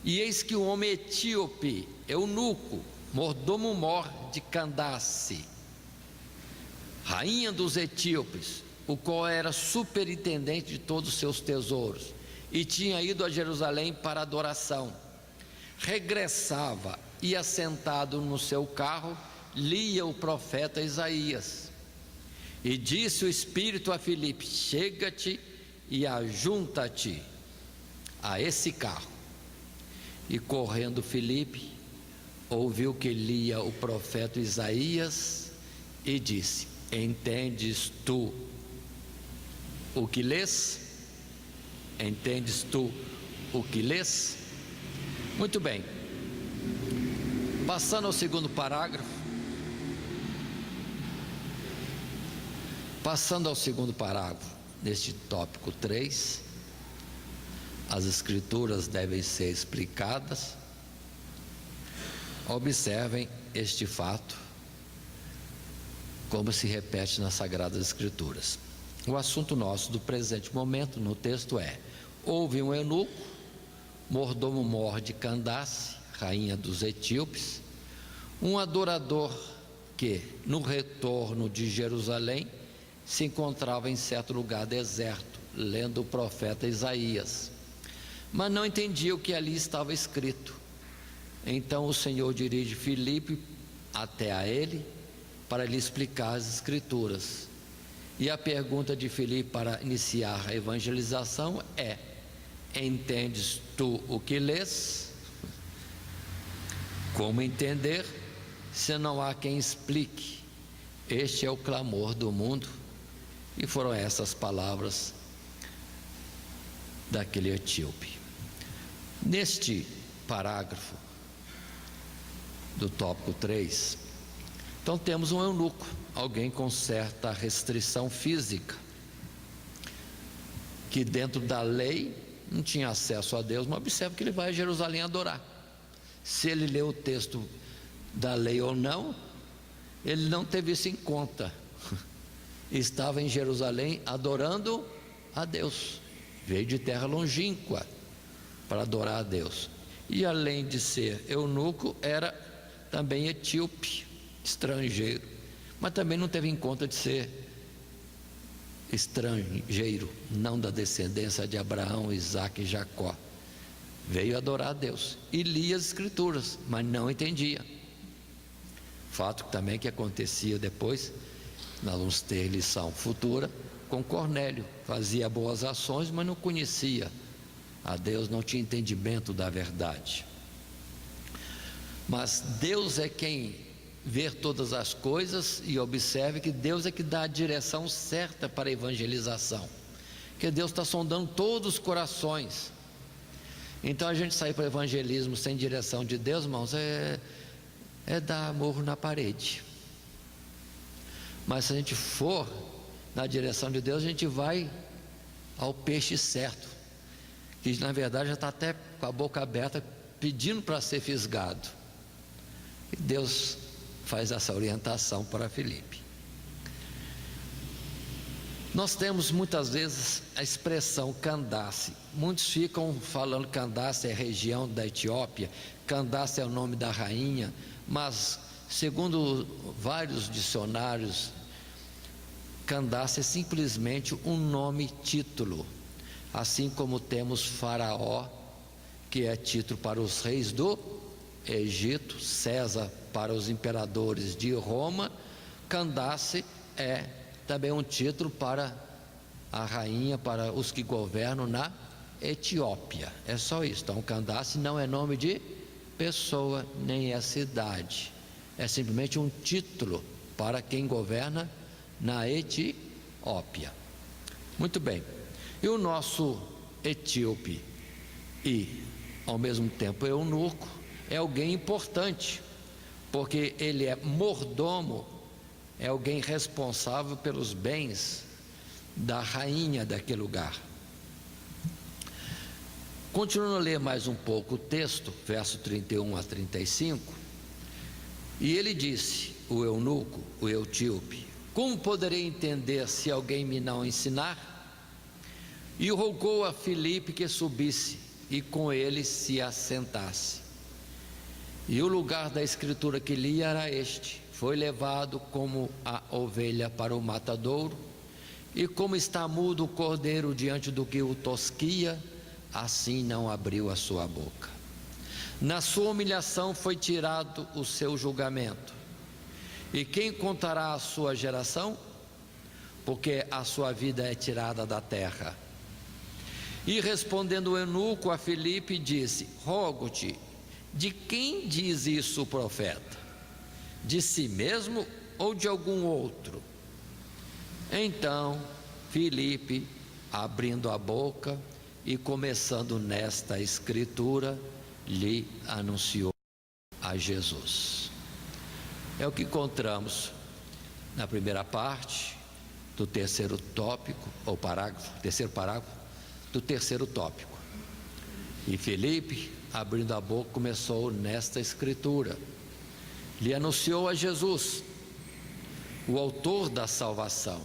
E eis que um homem etíope, eunuco, mordomo-mor de Candace, rainha dos etíopes, o qual era superintendente de todos os seus tesouros, e tinha ido a Jerusalém para adoração, regressava e, assentado no seu carro, lia o profeta Isaías. E disse o Espírito a Filipe: chega-te e ajunta-te a esse carro. E correndo Filipe, ouviu que lia o profeta Isaías e disse: entendes tu o que lês? Entendes tu o que lês? Muito bem. Passando ao segundo parágrafo. Neste tópico 3, as escrituras devem ser explicadas. Observem este fato, como se repete nas Sagradas Escrituras. O assunto nosso do presente momento no texto é: houve um eunuco, mordomo-mor de Candace, rainha dos etíopes, um adorador que, no retorno de Jerusalém, se encontrava em certo lugar deserto, lendo o profeta Isaías, mas não entendia o que ali estava escrito. Então o Senhor dirige Filipe até a ele para lhe explicar as escrituras. E a pergunta de Filipe para iniciar a evangelização é: entendes tu o que lês? Como entender se não há quem explique? Este é o clamor do mundo. E foram essas palavras daquele etíope. Neste parágrafo do tópico 3, então temos um eunuco, alguém com certa restrição física, que dentro da lei não tinha acesso a Deus, mas observe que ele vai a Jerusalém adorar. Se ele lê o texto da lei ou não, ele não teve isso em conta. Estava em Jerusalém adorando a Deus, veio de terra longínqua para adorar a Deus. E além de ser eunuco, era também etíope, estrangeiro, mas também não teve em conta de ser estrangeiro, não da descendência de Abraão, Isaque e Jacó. Veio adorar a Deus e lia as escrituras, mas não entendia. Fato também que acontecia depois, nós vamos ter lição futura com Cornélio, fazia boas ações, mas não conhecia a Deus, não tinha entendimento da verdade. Mas Deus é quem vê todas as coisas, e observe que Deus é que dá a direção certa para a evangelização, que Deus está sondando todos os corações. Então a gente sair para o evangelismo sem direção de Deus, irmãos, é dar murro na parede. Mas se a gente for na direção de Deus, a gente vai ao peixe certo, que na verdade já está até com a boca aberta pedindo para ser fisgado. E Deus faz essa orientação para Filipe. Nós temos muitas vezes a expressão Candace. Muitos ficam falando que Candace é região da Etiópia, Candace é o nome da rainha, mas segundo vários dicionários, Candace é simplesmente um nome título, assim como temos Faraó, que é título para os reis do Egito, César para os imperadores de Roma. Candace é também um título para a rainha, para os que governam na Etiópia. É só isso. Então Candace não é nome de pessoa, nem é cidade, é simplesmente um título para quem governa na Etiópia. Muito bem. E o nosso etíope e ao mesmo tempo eunuco é alguém importante, porque ele é mordomo, é alguém responsável pelos bens da rainha daquele lugar. Continuando a ler mais um pouco o texto, verso 31 a 35, e ele disse, o eunuco, o etíope: como poderei entender se alguém me não ensinar? E rogou a Filipe que subisse e com ele se assentasse. E o lugar da escritura que lia era este: foi levado como a ovelha para o matadouro, e como está mudo o cordeiro diante do que o tosquia, assim não abriu a sua boca. Na sua humilhação foi tirado o seu julgamento. E quem contará a sua geração? Porque a sua vida é tirada da terra. E respondendo o eunuco a Filipe, disse: rogo-te, de quem diz isso o profeta? De si mesmo ou de algum outro? Então Filipe, abrindo a boca e começando nesta escritura, lhe anunciou a Jesus. É o que encontramos na primeira parte do terceiro tópico, ou parágrafo, terceiro parágrafo do terceiro tópico. E Filipe, abrindo a boca, começou nesta escritura, lhe anunciou a Jesus, o autor da salvação.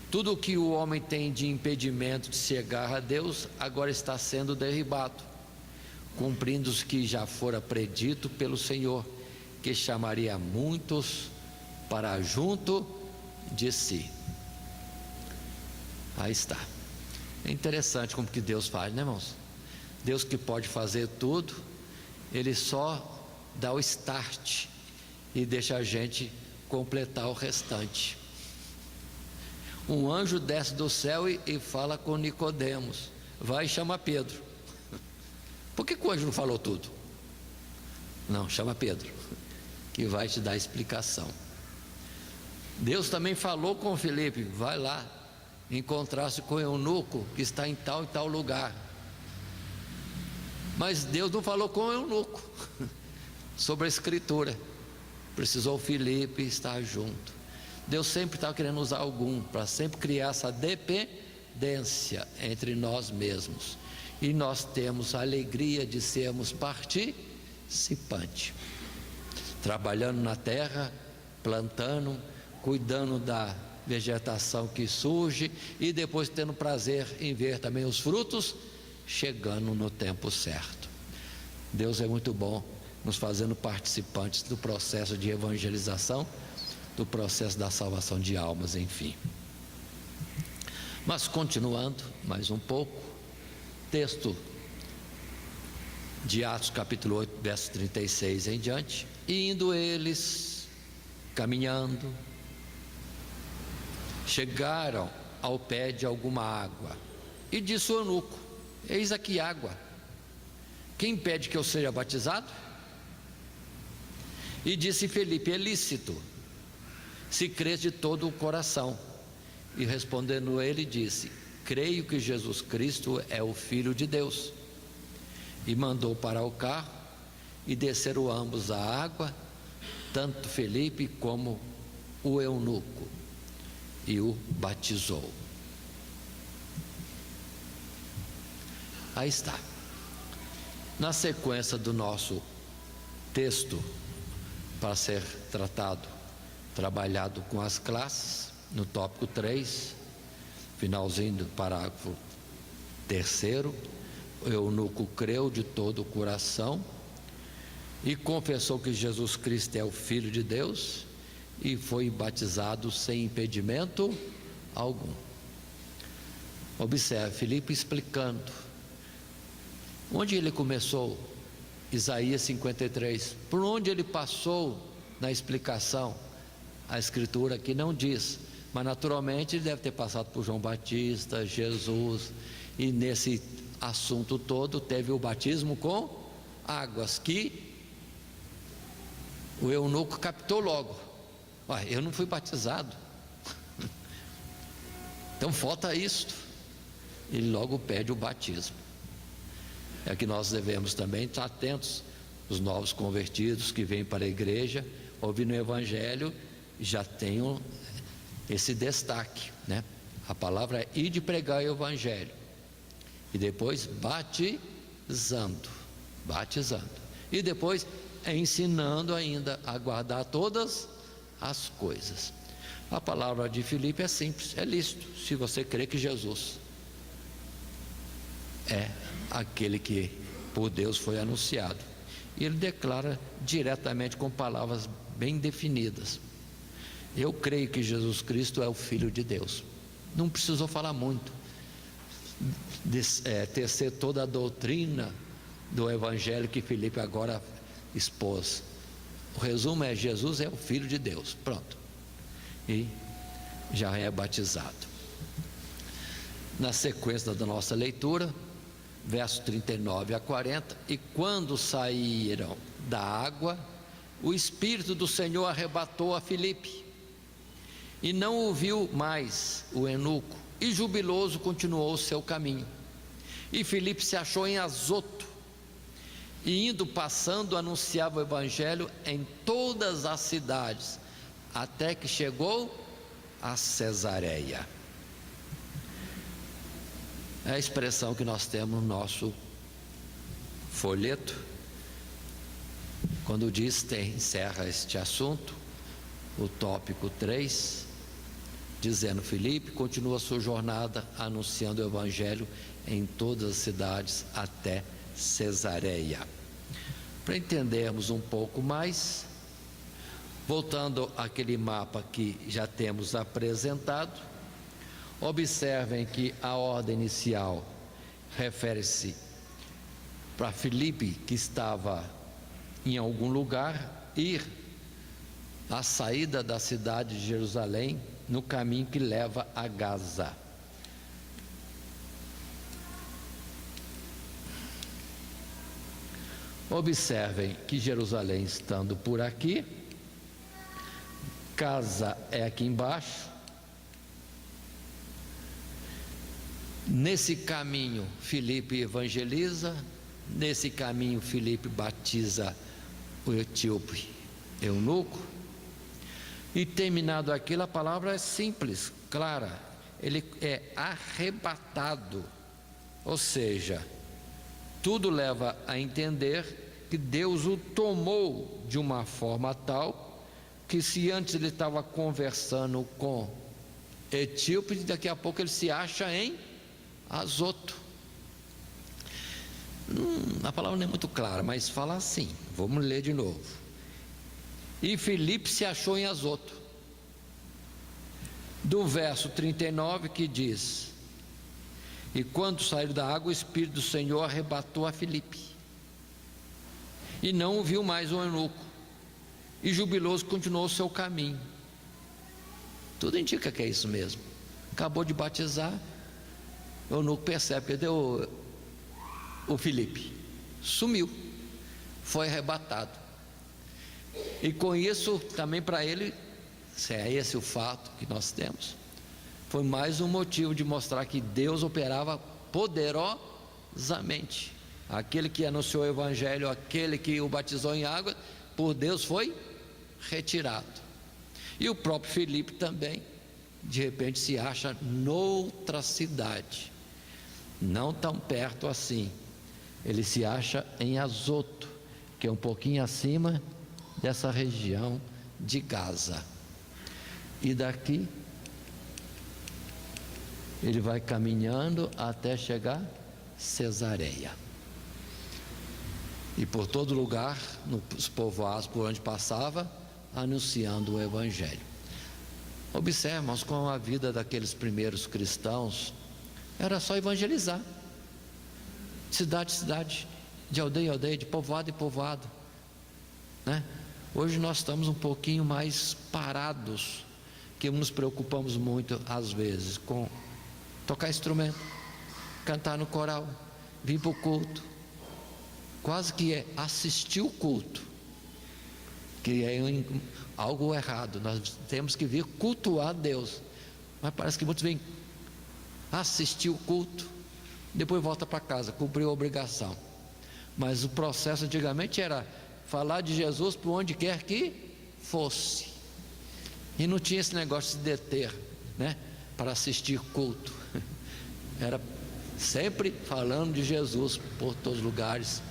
Tudo o que o homem tem de impedimento de chegar a Deus, agora está sendo derribado, cumprindo os que já fora predito pelo Senhor, que chamaria muitos para junto de si. Aí está. É interessante como que Deus faz, né, irmãos? Deus que pode fazer tudo, Ele só dá o start e deixa a gente completar o restante. Um anjo desce do céu e fala com Nicodemos: vai e chama Pedro. Por que o anjo não falou tudo? Não, chama Pedro, que vai te dar a explicação. Deus também falou com Filipe: vai lá, encontrar-se com o eunuco que está em tal e tal lugar. Mas Deus não falou com o eunuco sobre a escritura. Precisou Filipe estar junto. Deus sempre está querendo usar algum, para sempre criar essa dependência entre nós mesmos. E nós temos a alegria de sermos participantes, trabalhando na terra, plantando, cuidando da vegetação que surge, e depois tendo prazer em ver também os frutos chegando no tempo certo. Deus é muito bom nos fazendo participantes do processo de evangelização, do processo da salvação de almas, enfim. Mas continuando mais um pouco, texto de Atos capítulo 8, verso 36 em diante. E indo eles, caminhando, chegaram ao pé de alguma água, e disse o eunuco: eis aqui água, quem impede que eu seja batizado? E disse Filipe: é lícito, se crês de todo o coração. E respondendo ele, disse: creio que Jesus Cristo é o Filho de Deus. E mandou parar o carro, e desceram ambos à água, tanto Filipe como o eunuco, e o batizou. Aí está. Na sequência do nosso texto, para ser trabalhado com as classes, no tópico 3, finalzinho do parágrafo 3º, o eunuco creu de todo o coração e confessou que Jesus Cristo é o Filho de Deus e foi batizado sem impedimento algum. Observe, Filipe explicando onde ele começou, Isaías 53, por onde ele passou na explicação. A escritura aqui não diz, mas naturalmente ele deve ter passado por João Batista, Jesus, e nesse assunto todo teve o batismo com águas, que o eunuco captou logo: eu não fui batizado. Então falta isto. Ele logo pede o batismo. É que nós devemos também estar atentos, os novos convertidos que vêm para a igreja, ouvindo o evangelho, já tenham esse destaque, né? A palavra é ir de pregar o evangelho, e depois batizando, e depois ensinando ainda a guardar todas as coisas. A palavra de Filipe é simples: é lícito, se você crê que Jesus é aquele que por Deus foi anunciado. E ele declara diretamente com palavras bem definidas: eu creio que Jesus Cristo é o Filho de Deus. Não precisou falar muito, tecer toda a doutrina do evangelho que Filipe agora expôs. O resumo é: Jesus é o Filho de Deus, pronto, e já é batizado. Na sequência da nossa leitura, verso 39 a 40, e quando saíram da água, o Espírito do Senhor arrebatou a Filipe, e não o viu mais o eunuco, e jubiloso continuou o seu caminho. E Filipe se achou em Azoto, e indo passando anunciava o evangelho em todas as cidades, até que chegou a Cesareia. É a expressão que nós temos no nosso folheto, quando diz, encerra este assunto, o tópico 3, dizendo: Filipe continua sua jornada anunciando o evangelho em todas as cidades até Cesareia. Para entendermos um pouco mais, voltando àquele mapa que já temos apresentado, observem que a ordem inicial refere-se para Filipe, que estava em algum lugar, ir à saída da cidade de Jerusalém, no caminho que leva a Gaza. Observem que Jerusalém estando por aqui, Gaza é aqui embaixo. Nesse caminho Filipe evangeliza, nesse caminho Filipe batiza o etíope eunuco, e terminado aquilo, a palavra é simples, clara: ele é arrebatado, ou seja, tudo leva a entender que Deus o tomou de uma forma tal que, se antes ele estava conversando com etíopes, daqui a pouco ele se acha em Azoto. A palavra não é muito clara, mas fala assim, vamos ler de novo. E Filipe se achou em Azoto. Do verso 39 que diz: e quando saíram da água, o Espírito do Senhor arrebatou a Filipe, e não o viu mais o eunuco, e jubiloso continuou o seu caminho. Tudo indica que é isso mesmo. Acabou de batizar, o eunuco percebe que deu o Filipe, sumiu, foi arrebatado. E com isso também para ele, se é esse o fato que nós temos, foi mais um motivo de mostrar que Deus operava poderosamente. Aquele que anunciou o evangelho, aquele que o batizou em água, por Deus foi retirado. E o próprio Filipe também, de repente se acha noutra cidade, não tão perto assim. Ele se acha em Azoto, que é um pouquinho acima dessa região de Gaza. E daqui ele vai caminhando até chegar a Cesareia. E por todo lugar, nos povoados por onde passava, anunciando o evangelho. Observamos como a vida daqueles primeiros cristãos era só evangelizar, cidade em cidade, de aldeia em aldeia, de povoado em povoado, né? Hoje nós estamos um pouquinho mais parados, que nos preocupamos muito às vezes com tocar instrumento, cantar no coral, vir para o culto, quase que é assistir o culto, que é algo errado. Nós temos que vir cultuar Deus, mas parece que muitos vêm assistir o culto, depois volta para casa, cumpriu a obrigação. Mas o processo antigamente era falar de Jesus por onde quer que fosse, e não tinha esse negócio de se deter, né, para assistir culto. Era sempre falando de Jesus por todos os lugares,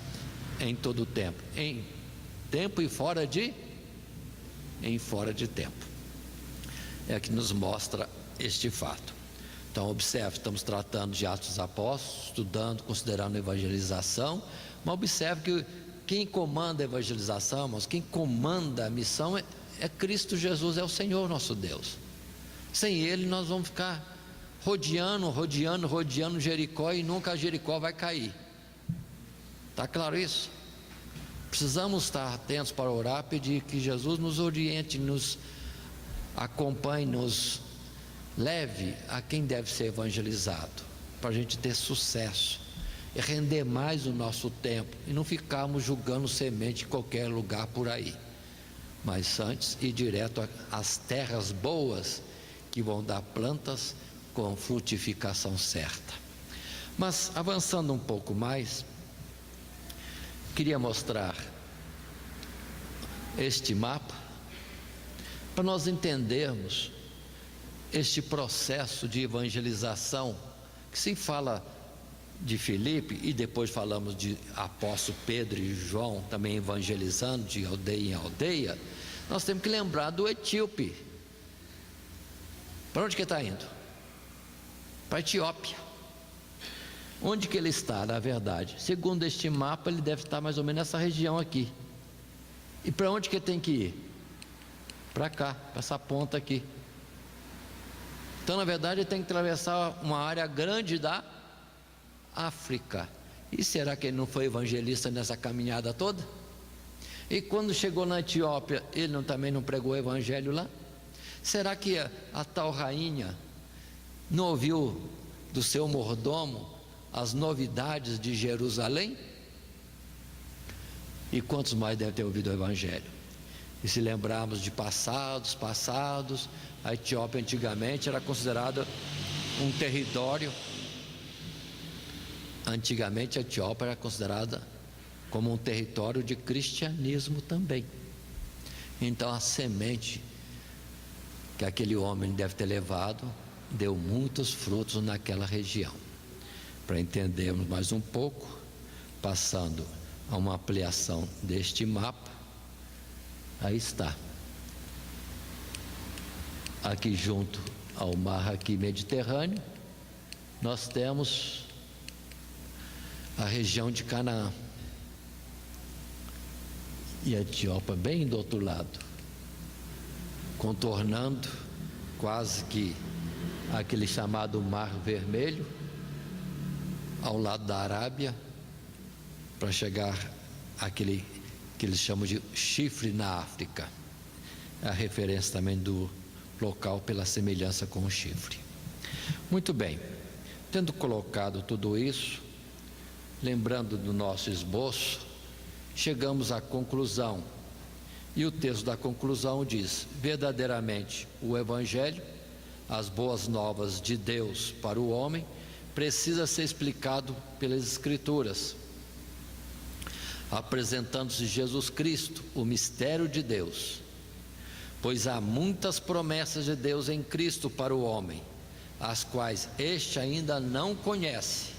em todo o tempo, em tempo e fora de tempo. É que nos mostra este fato. Então observe, estamos tratando de Atos dos Apóstolos, estudando, considerando a evangelização, mas observe que quem comanda a evangelização, irmãos, quem comanda a missão é Cristo Jesus, é o Senhor nosso Deus. Sem Ele nós vamos ficar rodeando Jericó, e nunca Jericó vai cair. Está claro isso? Precisamos estar atentos para orar, pedir que Jesus nos oriente, nos acompanhe, nos leve a quem deve ser evangelizado, para a gente ter sucesso e render mais o nosso tempo, e não ficarmos julgando semente em qualquer lugar por aí, mas antes ir direto às terras boas, que vão dar plantas com frutificação certa. Mas avançando um pouco mais, queria mostrar este mapa para nós entendermos este processo de evangelização, que se fala de Filipe, e depois falamos de apóstolo Pedro e João também evangelizando de aldeia em aldeia. Nós temos que lembrar do etíope. Para onde que ele está indo? Para a Etiópia. Onde que ele está, na verdade? Segundo este mapa, ele deve estar mais ou menos nessa região aqui. E para onde que ele tem que ir? Para cá, para essa ponta aqui. Então, na verdade, ele tem que atravessar uma área grande da África. E será que ele não foi evangelista nessa caminhada toda? E quando chegou na Etiópia, ele também não pregou o evangelho lá? Será que a tal rainha não ouviu do seu mordomo as novidades de Jerusalém? E quantos mais devem ter ouvido o evangelho? E se lembrarmos de passados, a Etiópia antigamente era considerada um território. Antigamente a Etiópia era considerada como um território de cristianismo também. Então a semente que aquele homem deve ter levado deu muitos frutos naquela região. Para entendermos mais um pouco, passando a uma ampliação deste mapa, aí está, aqui junto ao mar aqui Mediterrâneo, nós temos a região de Canaã. E a Etiópia bem do outro lado, contornando quase que aquele chamado Mar Vermelho, ao lado da Arábia, para chegar àquele que eles chamam de Chifre na África. É a referência também do local pela semelhança com o chifre. Muito bem, tendo colocado tudo isso, lembrando do nosso esboço, chegamos à conclusão. E o texto da conclusão diz: verdadeiramente o Evangelho, as boas novas de Deus para o homem, precisa ser explicado pelas Escrituras, apresentando-se Jesus Cristo, o mistério de Deus, pois há muitas promessas de Deus em Cristo para o homem, as quais este ainda não conhece,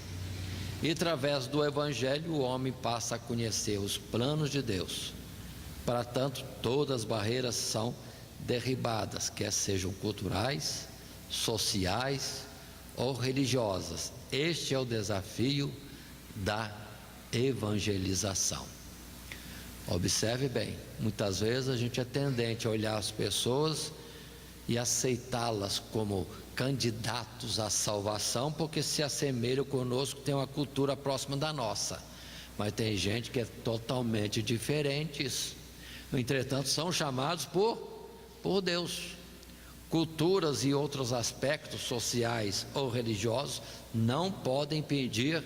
e através do Evangelho o homem passa a conhecer os planos de Deus. Para tanto, todas as barreiras são derribadas, quer sejam culturais, sociais ou religiosas. Este é o desafio da evangelização. Observe bem, muitas vezes a gente é tendente a olhar as pessoas e aceitá-las como candidatos à salvação, porque se assemelham conosco, tem uma cultura próxima da nossa. Mas tem gente que é totalmente diferente. Entretanto, são chamados por Deus. Culturas e outros aspectos sociais ou religiosos não podem impedir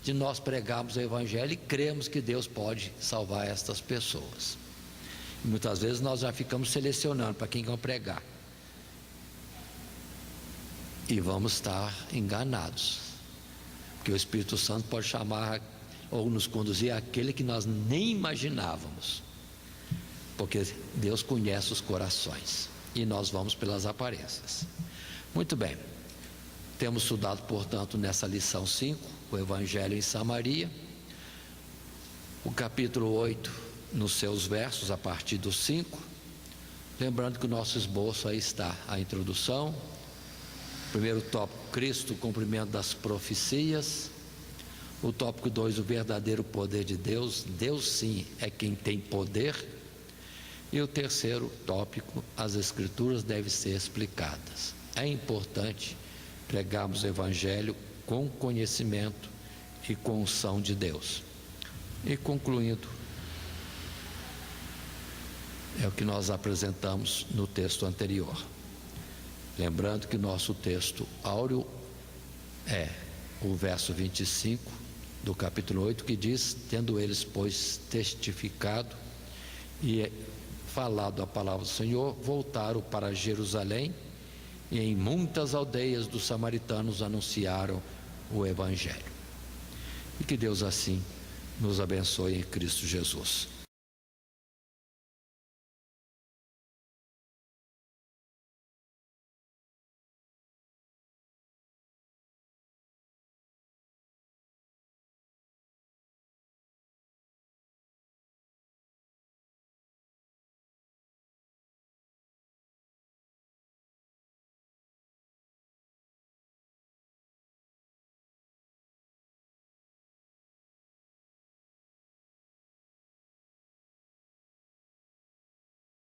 de nós pregarmos o Evangelho e cremos que Deus pode salvar estas pessoas. E muitas vezes nós já ficamos selecionando para quem vamos pregar, e vamos estar enganados, porque o Espírito Santo pode chamar ou nos conduzir àquele que nós nem imaginávamos, porque Deus conhece os corações e nós vamos pelas aparências. Muito bem, temos estudado, portanto, nessa lição 5, o Evangelho em Samaria, o capítulo 8, nos seus versos, a partir do 5. Lembrando que o nosso esboço aí está a introdução, primeiro tópico, Cristo, o cumprimento das profecias. O tópico 2, o verdadeiro poder de Deus. Deus sim é quem tem poder. E o terceiro tópico, as Escrituras devem ser explicadas. É importante pregarmos o Evangelho com conhecimento e com unção de Deus. E concluindo, é o que nós apresentamos no texto anterior. Lembrando que o nosso texto áureo é o verso 25 do capítulo 8, que diz: tendo eles, pois, testificado e falado a palavra do Senhor, voltaram para Jerusalém, e em muitas aldeias dos samaritanos anunciaram o Evangelho. E que Deus assim nos abençoe em Cristo Jesus.